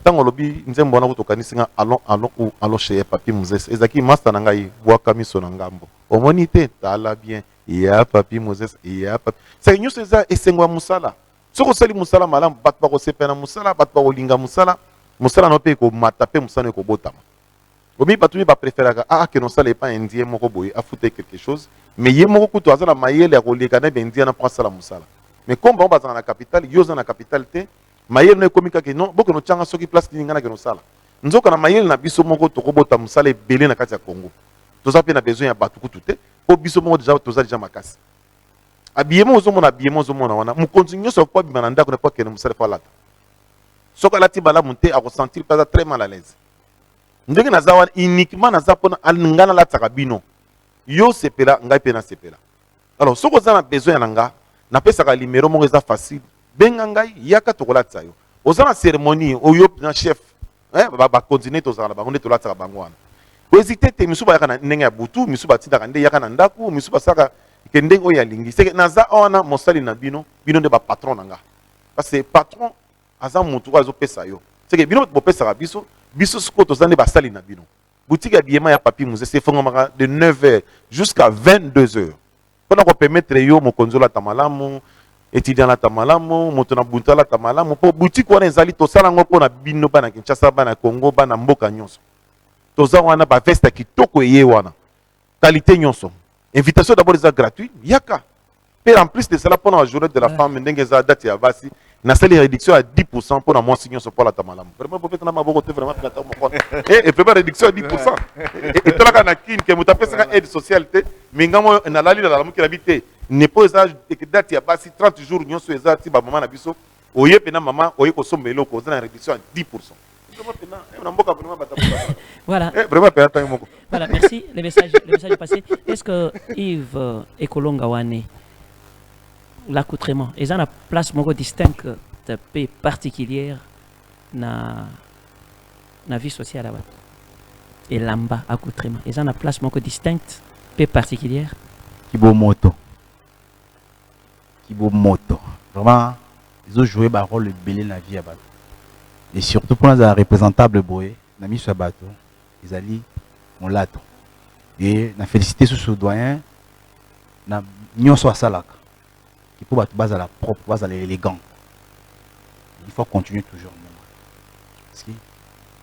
Tango lobi nzembo na kutokanisa allons chez Papi Mouzese ezaki master na ngai bwaka miso na ngambo. Omoni te tala bien. Ya Papi Mouzese, ya Papi. C'est nous c'est ça et c'est moi musala. Soko sali musala malam bat ba ko sepena musala bat ba ko linga musala. Musala no pe ko matape musala ko botama. Omi batumi ba préférer que non sala pas indien moko boy a foutre quelque chose. Mais yé moko kuto azala mayele ko lekana be indien na prendre sala musala. Mais comme on bazana na capitale, yo za na capitale te, mayele no komika ke non, boko no tchanga soki place linga na ke no sala. Nzoka na mayele na biso moko to ko bota musala belé na kati ya Congo. Toza pe na besoin ya batu kutu te. Au biso mo déjà makasi. Habillement aux hommes habillement aux hommes wana. Mu continue sur quoi bimananda ko ne pas que nous sera falata. Soka lati bala monter à ressentir pas très mal à l'aise. Ndenge na zawa uniquement na zapona alingana la tsakabino. Yo sepela ngai pe na sepela. Alors soko za na besoin na nga na pesa ka numéro mo eza facile. Benga ngai yaka to kola tsayo. Ozana cérémonie oyo na chef. Ba continuer to za na ba on est to la tsaka bangwana. Hésiter te misuba yaka na ndenge ya butu misuba tindaka nde yaka na ndaku misuba saka kendenge oya lingi c'est naza ona mosali na bino nde ba patron nanga parce que patron aza mutu azo pesa yo c'est que bino bo pesa biso siko to zande ba sali na bino boutique ya biema ya Papi Mouzese fongama de 9h jusqu'à 22h pona ko permettre yo mokonzola tamalamu étudiant la tamalamu moto na bunta la tamalamu po boutique wana ezali to sala ngo pona bino bana Kinshasa bana Congo bana mboka nyonso. Toza wana ba veste kitoko eye wana. Qualité nyonso. Invitation d'abord est gratuite. Yaka. Mais en plus de cela pendant la journée de la femme ndenge za date ya basi na sali réduction à 10% pour la mois signon pour la tamalamu. Vraiment peut-être na maboko te vraiment na ta moko. Et première réduction à 10%. Et to la kana kin ke mutape saka aide sociale te mingamo na lali la lamu ki habité. Ne pas que date ya basi 30 jours nyonso ezati ba maman na biso. Oye pena maman oye ko sombelo ko za na réduction à 10%. Voilà. Voilà, merci. Le message est passé. Est-ce que Yves Ekolonga Wane, l'accoutrement, ils ont une place distincte, particulière dans la vie sociale là-bas? Et l'amba, accoutrement, ils ont une place distincte, particulière? Kibomoto. Vraiment, ils ont joué un rôle belé dans la vie là-bas. Et surtout pour les représentables boy, nami Sabato, ils allaient mon lato. Et na félicité ce doyen, na nyonso asalaka. Qui pour battre base à la propre, base à l'élégant. Il faut continuer toujours. Parce que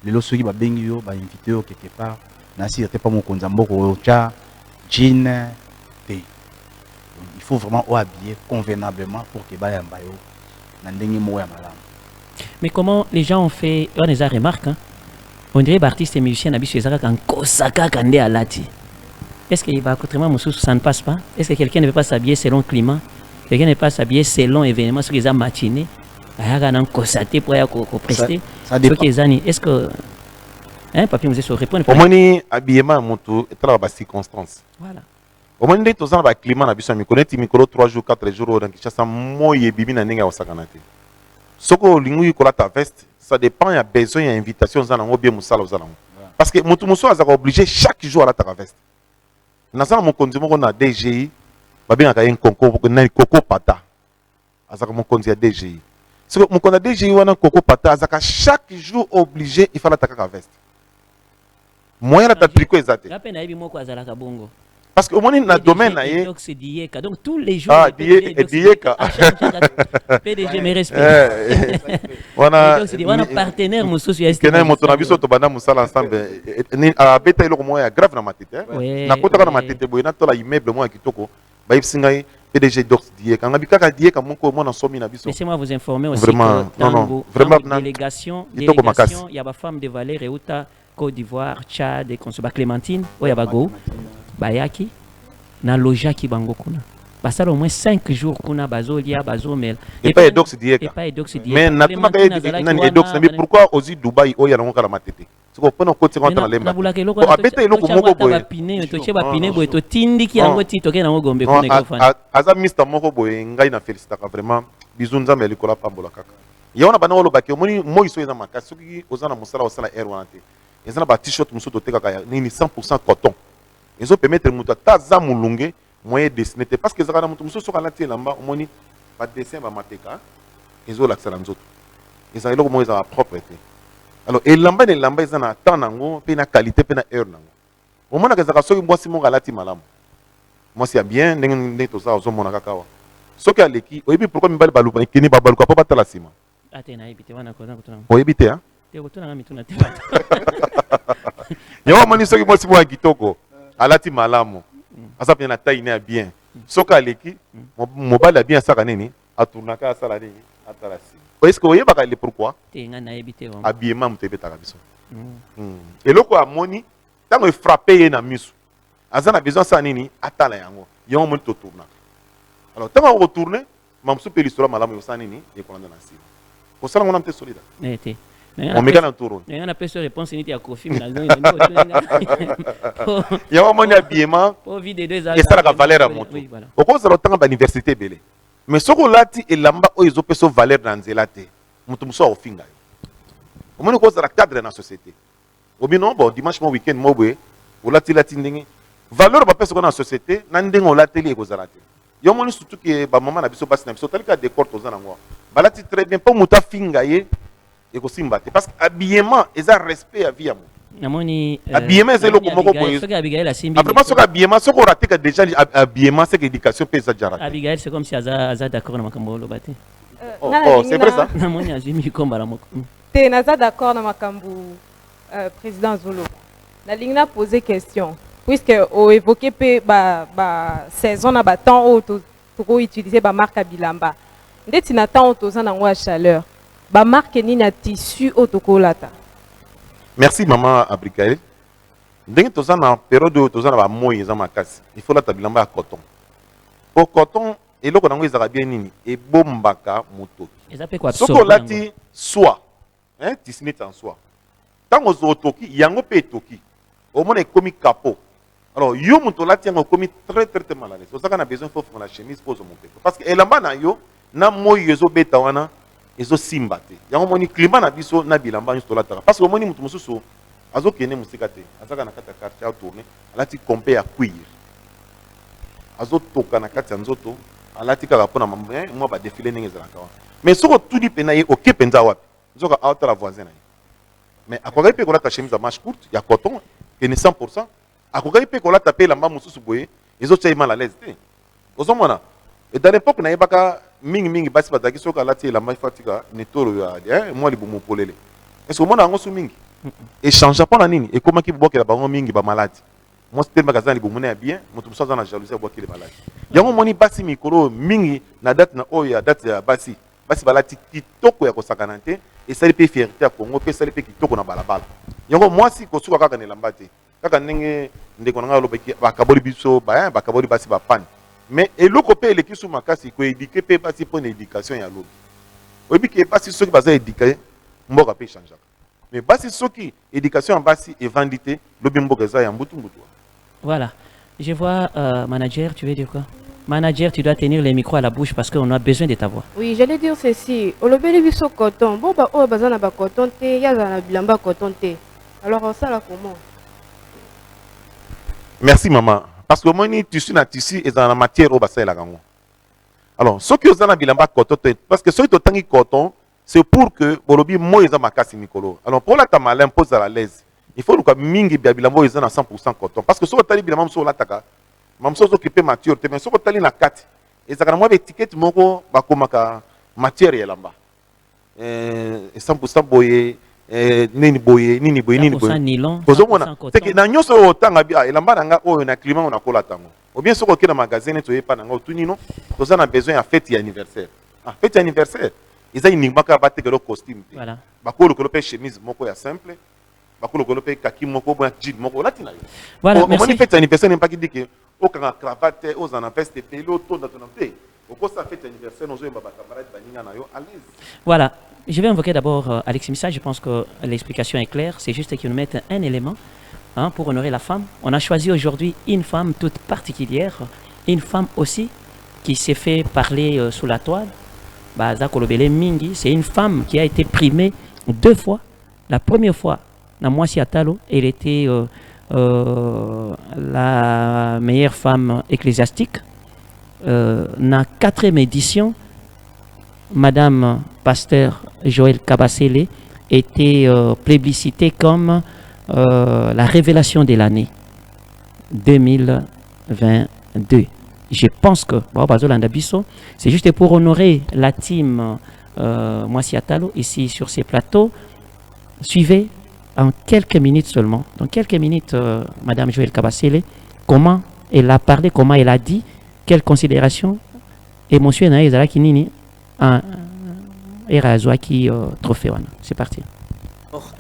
les lots qui va bengi yo, va inviter yo quelque part. Na si c'était pas mon konzambo ko cha, jean, té. Il faut vraiment habiller convenablement pour que ba yamba yo na ndengi mo ya malamu. Mais comment les gens ont fait, on les a remarqué, hein? On dirait que artistes et musiciens habitués à Kosaka Kande Alati. Est-ce qu'il va accoutrement Moussou, ça ne passe pas? Est-ce que quelqu'un ne peut pas s'habiller selon le climat? Quelqu'un ne peut pas s'habiller selon l'événement, ce qu'ils ont matiné? Il y a un Kosaté pour prester. Ça dépend. Est-ce que. Hein, Papi Mouzese se répond? Au moins, habillement, moto, et là, la circonstance. Voilà. Au moins, tu as un climat, tu as un micro 3 jours, 4 jours, donc tu as un moyen de bibi na nenga wasakanate. Soko lingu kola ta veste, ça dépend, il y a besoin, il y a invitation, bien moussala aux alango. Parce que Moutou Moussou a obligé chaque jour à la ta veste. Nasala mokonzi moko na DGI, babengaka ye Coco Pata. Azaka mokonzi ya DGI. C'est que mokonzi ya DGI wana Coco Pata azaka chaque jour obligé il fallait attaquer la veste. Moyen ta tricot ezate. Parce que au moins dans le domaine donc tous les jours Dieka. PDG me respecte. On a partenaire mususu ya Kena moto na biso to banda musala ensemble. A beta eloko moya grave na matete. Na kota na matete boye na tola immeuble moya kitoko. Ba yipsinga PDG Dox Dieka. Nga bikaka Dieka moko mo na somi na biso. Laissez-moi vous informer aussi vraiment, que dans vraiment délégation, il y a des femmes de Valais Réuta, Côte d'Ivoire, Tchad et Consuba Clémentine, Oyabago. Bayaki na loja ki bango kuna basala au moins 5 jours kuna bazolia bazomel et pas Edox Dieka mais natuma ka nani Edox mais pourquoi aussi Dubaï oya na ngala matete c'est ko pona côté rentre na lemba ko abeta eloko moko boye to cheba pine boye to tindiki yango ti to ke na ngombe kuna ko fana aza mister moko boye ngai na félicitaka vraiment bizunza meli kola pambola kaka yona bana wolo bakio moni moiso eza makasi soki ozana musala osala air wana te ezana ba t-shirt muso to tekaka nini 100% coton. Ils ont permis de muta taza mulunge moyen dessiné parce que zaka na mutu muso soka lati lamba omoni ba dessin ba mateka ils ont l'accès nzoto ils ont eloko moyen za propreté alors elamba ne lamba ezana temps nango pe na qualité pe na heure nango omona ka zaka soki mwasi mo lati malamu mwasi ya bien ndenge to za ozo mona kaka wa soki aleki oyebi pourquoi mibali balupa kini babaluka po batala sima atena ebite wana ko na kutuna oyebi te hein te kutuna ngami tuna te yawa moni soki mwasi mo kitoko alati malamu asa pena taille ne bien soka aleki mobali bien saka nini aturnaka asala nini atalasi est-ce que vous voyez pourquoi habillement mutebeta biso eloko amoni tango e frapper na misu aza na besoin sa nini atala yango yango mo to tourna alors tango retourner mamsu pe l'histoire malamu yo sa nini e kolanda na sima ko sala ngona mte solida on me gana tourne il y a pas de réponse ni ya Kofi na yango moni habillement et ça la valeur à moto au cause de tango ba université belé mais soko lati elamba o ezo peso valeur na nzela te mutu muso ofinga o moni ko za cadre na société o bino bon dimanche mo weekend mo boye o lati ndenge valeur ba peso na société na ndenge o lati ko za lati yo moni surtout que ba maman na biso basi na biso talika décor to za nango ba lati très bien pour muta finga ye e ko simba te parce que habillement eza respect à vie amour namoni habillement c'est le komoko boye après soka habillement soko raté que déjà habillement c'est éducation pe za jara Abigail c'est comme si aza d'accord na makambo lo bate oh c'est vrai ça namoni azimi komba la moko te naza d'accord na makambo président Zolo na lingna poser question puisque o évoqué pe ba saison na ba temps o to utiliser ba marque bilamba ndeti na temps to za na ngwa chaleur ba marque ni na tissu o to kolata. Merci maman Abigail. Ndenge toza na période toza na ba moyi za makasi. Il faut la tabilamba ya coton. Pour coton eloko nango ezaka bien nini e bombaka moto. Soko lati soie. Hein, tissu en soie. Tango zo toki yango pe toki. Au moins ekomi capot. Alors yo moto lati yango komi très mal à l'aise. Osaka na besoin faut faire la chemise pose mon père. Parce que elamba na yo na moyi ezo beta wana ezo simba te yango moni climat na biso na bilamba nyo tolataka parce que moni mutu mususu azo kene musika te azaka na kata quartier a tourner alati compé ya cuir azo toka na kati ya nzoto alati kaka pona mambe moi ba défiler ndenge ezalaka wa mais soko tudi pena ye oke penza wapi nzoka autre la voisin na ye mais akokai pe kolata chemise à manche courte ya coton kene 100% akokai pe kolata pe lamba mususu boye ezo tia mal à l'aise te ozomona et dans l'époque na yebaka mingi basi bazaki soka lati la mai fatika ne tolo ya moi libumu polele est-ce que mona ngo su mingi échange pas na nini et comment ki bokela bango mingi ba maladi moi c'était magasin libumu na bien mutu musaza na jalousie bokela maladi yango moni basi mikolo mingi na date na oya date ya basi balati kitoko ya kosakana te et ça pe fierté ya Congo pe ça pe kitoko na balabala yango moi si ko suka kaka ne lambate kaka ndenge ndeko nga lobeki bakaboli biso bakaboli basi ba pan mais eloko pe eleki su makasi ko éduquer pe basi pour éducation ya lobi oyebi ke basi soki baza éduquer mboka pe change mais basi soki éducation en basi et vandité lobi mboka za ya mbutu voilà je vois manager tu veux dire quoi manager tu dois tenir les micros à la bouche parce qu'on a besoin de ta voix oui j'allais dire ceci olobeli biso coton bon ba o bazana ba coton te yaza na bilamba coton te alors ça là comment merci maman Parce que moi, ni tissu na tissu et dans la matière au bassin la gango. Alors, ceux qui ont un bilamba coton, parce que ceux qui ont coton, c'est pour que bolobi moi ils ont ma casse Nicolo. Alors pour la tamala impose à la l'aise. Il faut que mingi bilambo ils ont à 100% coton. Parce que ceux qui ont bilamba sur la taka, même ceux qui occupent mature, mais ceux qui ont na 4, et ça quand moi étiquette moko bakomaka matière yelamba. 100% boye. Nini boye. Nylon. C'est que dans nyonso otanga bia elamba nanga oyo na climat on a kola tango. Ou bien soko na magasin to yepa nanga otunino, toza na besoin ya fête anniversaire. Ah, fête anniversaire. Ils ont une battre le costume. Voilà. Bakolo kolope chemise moko ya simple. Bakolo kolope kaki moko bon jean moko latina. Voilà, merci. On fête anniversaire n'est pas qui dit que au kanga cravate aux en veste pelo to dans ton fait. Au cours ça fête anniversaire nous avons ba camarade baninga na yo à l'aise. Voilà. Je vais invoquer d'abord Alexis Missa. Je pense que l'explication est claire. C'est juste qu'ils nous mettent un élément pour honorer la femme. On a choisi aujourd'hui une femme toute particulière, une femme aussi qui s'est fait parler sous la toile. C'est une femme qui a été primée 2 fois. La première fois, na Mwasi Atalo, elle était la meilleure femme ecclésiastique. Na 4e édition, Madame Pasteur Joël Kabasele était plébiscitée comme la révélation de l'année 2022. Je pense que c'est juste pour honorer la team Mwasi Atalo ici sur ces plateaux. Suivez en quelques minutes seulement, dans quelques minutes, Madame Joël Kabasele, comment elle a parlé, comment elle a dit, quelles considérations émotionnelles kinini trophée. C'est parti.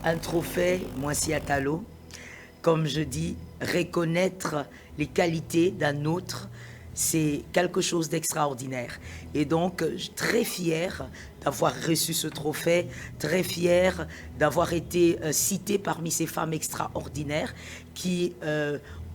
Un trophée, Mwasi Atalo, comme je dis, reconnaître les qualités d'un autre, c'est quelque chose d'extraordinaire. Et donc, je suis très fier d'avoir reçu ce trophée, très fier d'avoir été citée parmi ces femmes extraordinaires qui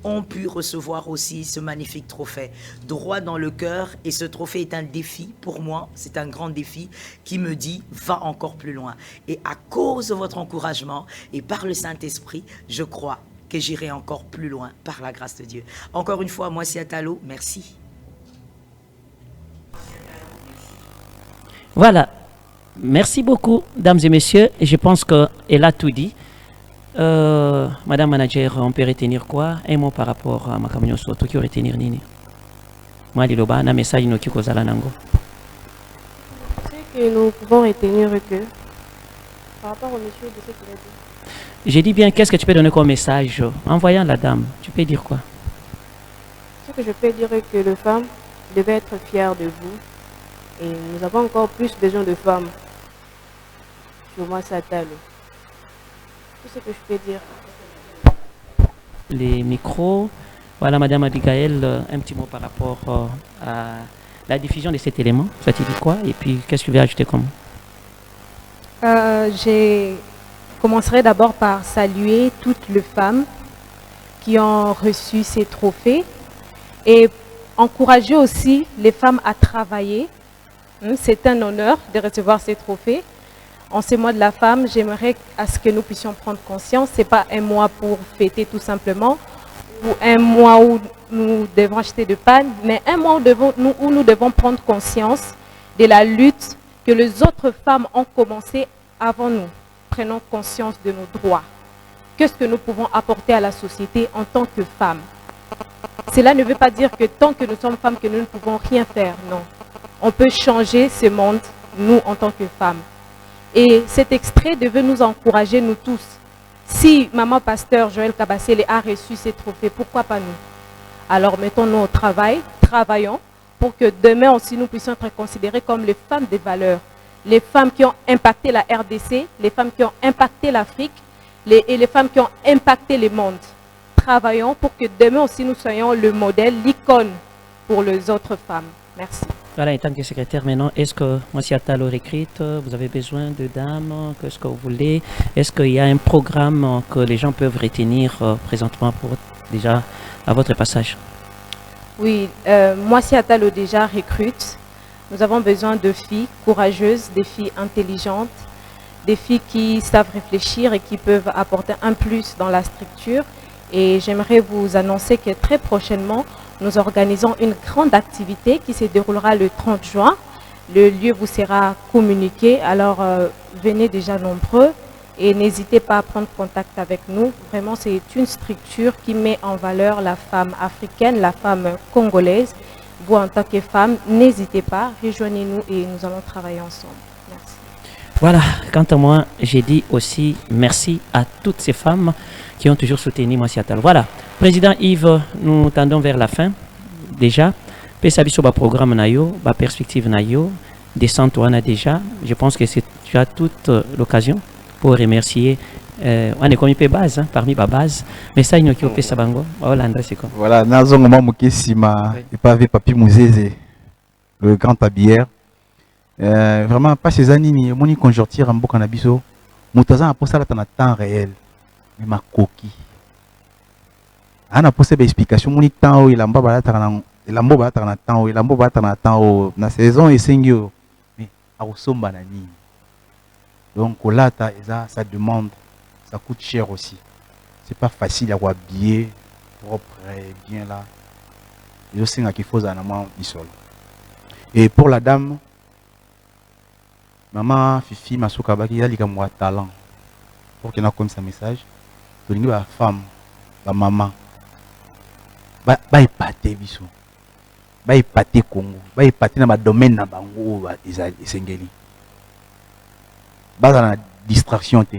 ont pu recevoir aussi ce magnifique trophée. Droit dans le cœur, et ce trophée est un défi pour moi, c'est un grand défi qui me dit « va encore plus loin ». Et à cause de votre encouragement et par le Saint-Esprit, je crois que j'irai encore plus loin par la grâce de Dieu. Encore une fois, Mwasi Atalo, merci. Voilà. Merci beaucoup, dames et messieurs. Et je pense qu'elle a tout dit. Madame Manager, on peut retenir quoi? Un mot par rapport à ma camion soto qui retenir nini? Moi, je vais un message qui est nango. Ce que nous pouvons retenir que par rapport au monsieur de ce qu'il a dit. J'ai dit bien, qu'est-ce que tu peux donner comme message en voyant la dame? Tu peux dire quoi? Ce que je peux dire est que les femmes devaient être fières de vous. Et nous avons encore plus besoin de femmes. Sur Mwasi Atalo. Tout ce que je peux dire. Les micros. Voilà, Madame Abigail, un petit mot par rapport à la diffusion de cet élément. Ça te dit quoi? Et puis, qu'est-ce que tu veux ajouter comme? Je commencerai d'abord par saluer toutes les femmes qui ont reçu ces trophées et encourager aussi les femmes à travailler. C'est un honneur de recevoir ces trophées. En ce mois de la femme, j'aimerais à ce que nous puissions prendre conscience. Ce n'est pas un mois pour fêter tout simplement, ou un mois où nous devons acheter de pain, mais un mois où nous devons prendre conscience de la lutte que les autres femmes ont commencé avant nous. Prenons conscience de nos droits. Qu'est-ce que nous pouvons apporter à la société en tant que femmes? Cela ne veut pas dire que tant que nous sommes femmes, que nous ne pouvons rien faire, non. On peut changer ce monde, nous, en tant que femmes. Et cet extrait devait nous encourager, nous tous. Si Maman Pasteur Joël Kabasele a reçu ces trophées, pourquoi pas nous? Alors mettons-nous au travail, travaillons, pour que demain aussi nous puissions être considérées comme les femmes des valeurs. Les femmes qui ont impacté la RDC, les femmes qui ont impacté l'Afrique, et les femmes qui ont impacté le monde. Travaillons pour que demain aussi nous soyons le modèle, l'icône pour les autres femmes. Merci. Voilà, en tant que secrétaire maintenant, est-ce que Mwasi Atalo recrute? Vous avez besoin de dames? Qu'est-ce que vous voulez? Est-ce qu'il y a un programme que les gens peuvent retenir présentement pour déjà à votre passage? Oui, Mwasi Atalo déjà recrute. Nous avons besoin de filles courageuses, des filles intelligentes, des filles qui savent réfléchir et qui peuvent apporter un plus dans la structure. Et j'aimerais vous annoncer que très prochainement, nous organisons une grande activité qui se déroulera le 30 juin. Le lieu vous sera communiqué, alors venez déjà nombreux et n'hésitez pas à prendre contact avec nous. Vraiment, c'est une structure qui met en valeur la femme africaine, la femme congolaise. Vous, en tant que femme, n'hésitez pas, rejoignez-nous et nous allons travailler ensemble. Merci. Voilà, quant à moi, j'ai dit aussi merci à toutes ces femmes qui ont toujours soutenu Mwasi Atalo. Voilà, Président Yves, nous tendons vers la fin déjà. Pesabiso ba programme na yo, ba perspective na yo, descente on a déjà. Je pense que tu as toute l'occasion pour remercier. On est comme une base, hein, parmi les bases. Mais ça, il y a qui opé sabango. Voilà, André, c'est quoi? Voilà, Nazongo Mamouké Sima, et pas avec Papi Mouzézé, le grand habilleur. Vraiment, pas ces années, mon y conjoncture en Bokanabiso, Moutazan a posé là dans temps réel. Mais ma coquille. On a posé des explications, mon y temps où il a na saison et singyo mais à banani donc là ça demande, ça coûte cher aussi, c'est pas facile à habiller propre bien là et aussi qu'il faut un amant isol. Et pour la dame maman Fifi Masuka Baki il y a un talent pour qu'elle a comme ça message to la femme la maman ba épater biso ba épater Congo ba épater na ba domaine na bango ba esengeli ba na distraction te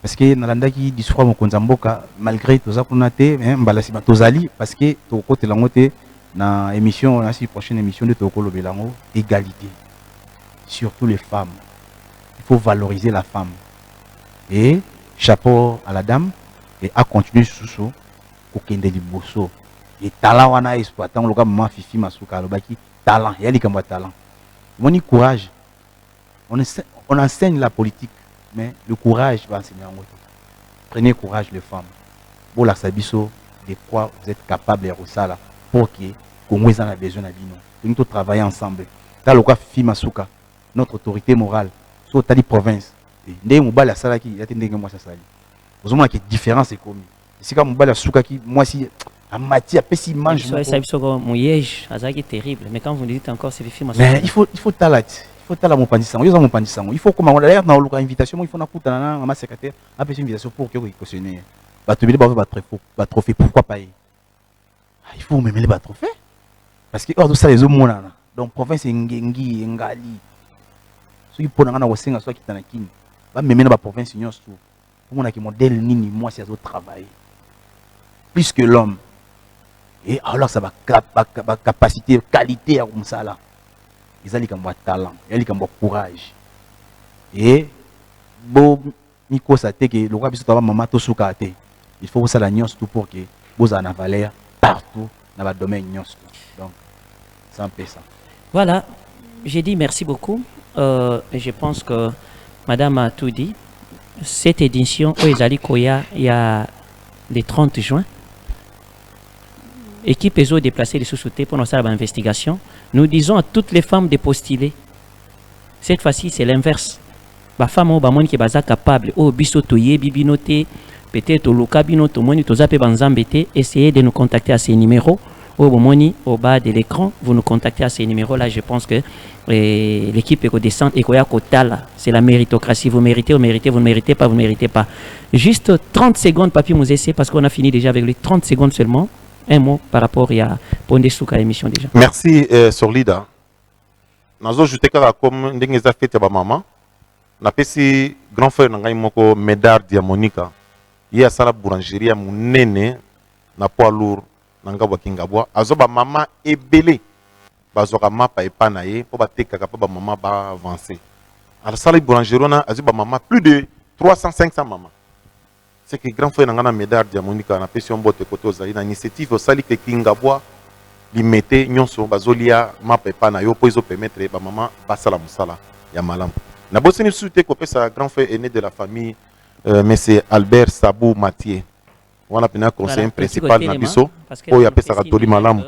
parce que na landaki discours mokonza mboka malgré tout ça kuna te mbala sima tozali parce que to côté lango te na émission na si prochaine émission de tokolo belango égalité, surtout les femmes. Il faut valoriser la femme et chapeau à la dame et à continuer sous ce okende liboso et talent wana exploitant le cas maman Fifi Masuka lobaki talent yali kamba talent moni courage on enseigne la politique mais le courage va enseigner en autre. Prenez courage les femmes pour la sabiso de quoi vous êtes capable de resala pour que Congo en a besoin d'abino nous tous travailler ensemble dans le cas Fifi Masuka notre autorité morale sur tali province ndé mobala salaki yatendenge moi ça sali vous avez que différence est commis. C'est comme mobala soukaki moi si en matière pessi mange ça mouyej azaki terrible mais quand vous dites encore c'est Fifi Masuka mais il faut talat mon pandissango yo za mon pandissango il faut comme on d'ailleurs dans le invitation il faut na kuta na ma secrétaire a une invitation pour que vous cautionner ba tobile ba trophée pourquoi pas il faut même les ba trophée parce que hors de ça les hommes monana donc province ngengi ngali so il pona na wasenga so kitana kini ba même na ba province nyonso pour mon qui modèle nini moi c'est au travail plus que l'homme et alors ça va capacité qualité à comme ça là ils ont comme talent ils ont comme courage et bon miko ça te que le roi biso ta maman to suka te il faut ça la nyonso tout pour que vous en valeur partout dans le domaine nyonso donc ça fait ça. Voilà, j'ai dit merci beaucoup. Je pense que madame a tout dit. Cette édition au Ezali Koya il y a le 30 juin. Équipe ESO déplacée les sous-soutés pour notre investigation. Nous disons à toutes les femmes de postuler. Cette fois-ci, c'est l'inverse. Les femmes qui sont capables, peut-être au Kabino, essayez de nous contacter à ces numéros. Au bas de l'écran, vous nous contactez à ces numéros-là. Je pense que l'équipe éco-descente, c'est la méritocratie. Vous méritez, vous méritez, vous ne méritez pas, vous ne méritez pas. Juste 30 secondes, Papi Mouzessé, parce qu'on a fini déjà avec les 30 secondes seulement. Un mot par rapport à Pondé Souka émission déjà. Merci, Sorlida. Nazo jute kaka comme ndenge za fete ba maman. Na pesi grand frère na ngai moko Médard Diamonika. Ye asala boulangerie ya munene na poids lourd na ngabwa kingabwa. Azo ba maman ebele. Bazoka mapa epa na ye po ba tekaka po ba maman ba avancer. Alors sala boulangerie na azo ba maman plus de 300-500 mamans. C'est que grand frère Nangana Médard Diamonika na pesi ombote koto ozali na initiative osali ke kingabwa limete nyonso bazolia mapa epa na yo po izo permettre ba maman basala musala ya malamu. Na bosini soute ko pesa grand frère aîné de la famille monsieur Albert Sabou Mathieu. Wana pena conseiller principal na biso po ya pesa katoli malamu.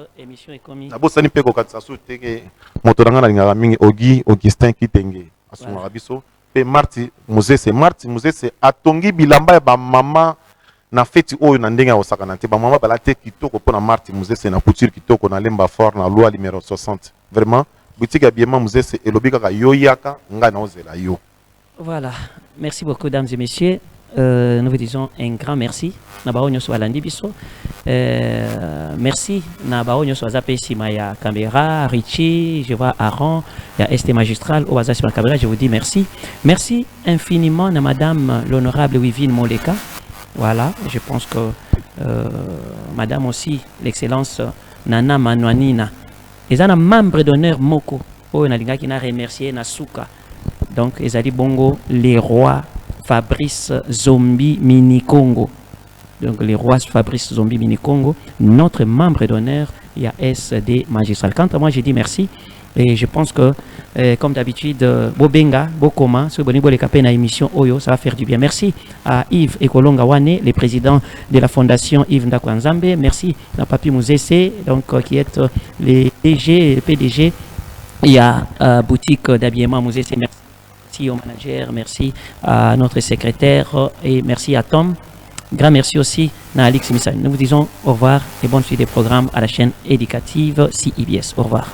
Na bosani pe ko katsa soute ke moto ngana ngala mingi Ogi Augustin Kitenge asuma biso. Marti Mouzese atongi bilamba ya ba maman na feti oyo na ndenge ya osakana te bamama balate kitoko mpona Marti Muzese na couture kitoko na lemba fort na loi numéro 60 vraiment boutique ya Biema Muzese elobi kaka yo yaka nga na ozela yo. Voilà, merci beaucoup, dames et messieurs. Nous vous disons un grand merci. Merci. Maya Caméra, Richie, je vois Aaron, il y a ST Magistral, je vous dis merci. Merci infiniment à Madame l'honorable Wivine Moleka. Voilà, je pense que Madame aussi, l'excellence Nana Manouanina. Ils ont un membre d'honneur Moko. Oh, Nalinga qui n'a remercié Nasuka. Donc, ils ont dit bongo, les rois Fabrice Zombi Mini Congo. Donc, les rois Fabrice Zombi Mini Congo, notre membre d'honneur, il y a SD Magistral. Quant à moi, j'ai dit merci. Et je pense que, comme d'habitude, Bobenga, Bokoma, ce bonne les capés na émission Oyo, ça va faire du bien. Merci à Yves Ekolonga Wane, le président de la fondation Yves Ndakwanzambe. Merci à Papi Mouzese, donc qui est les DG, le PDG. Il y a boutique d'habillement Mouzese. Merci au manager, merci à notre secrétaire et merci à Tom. Grand merci aussi à Alix Missa. Nous vous disons au revoir et bonne suite des programmes à la chaîne éducative CIBS. Au revoir.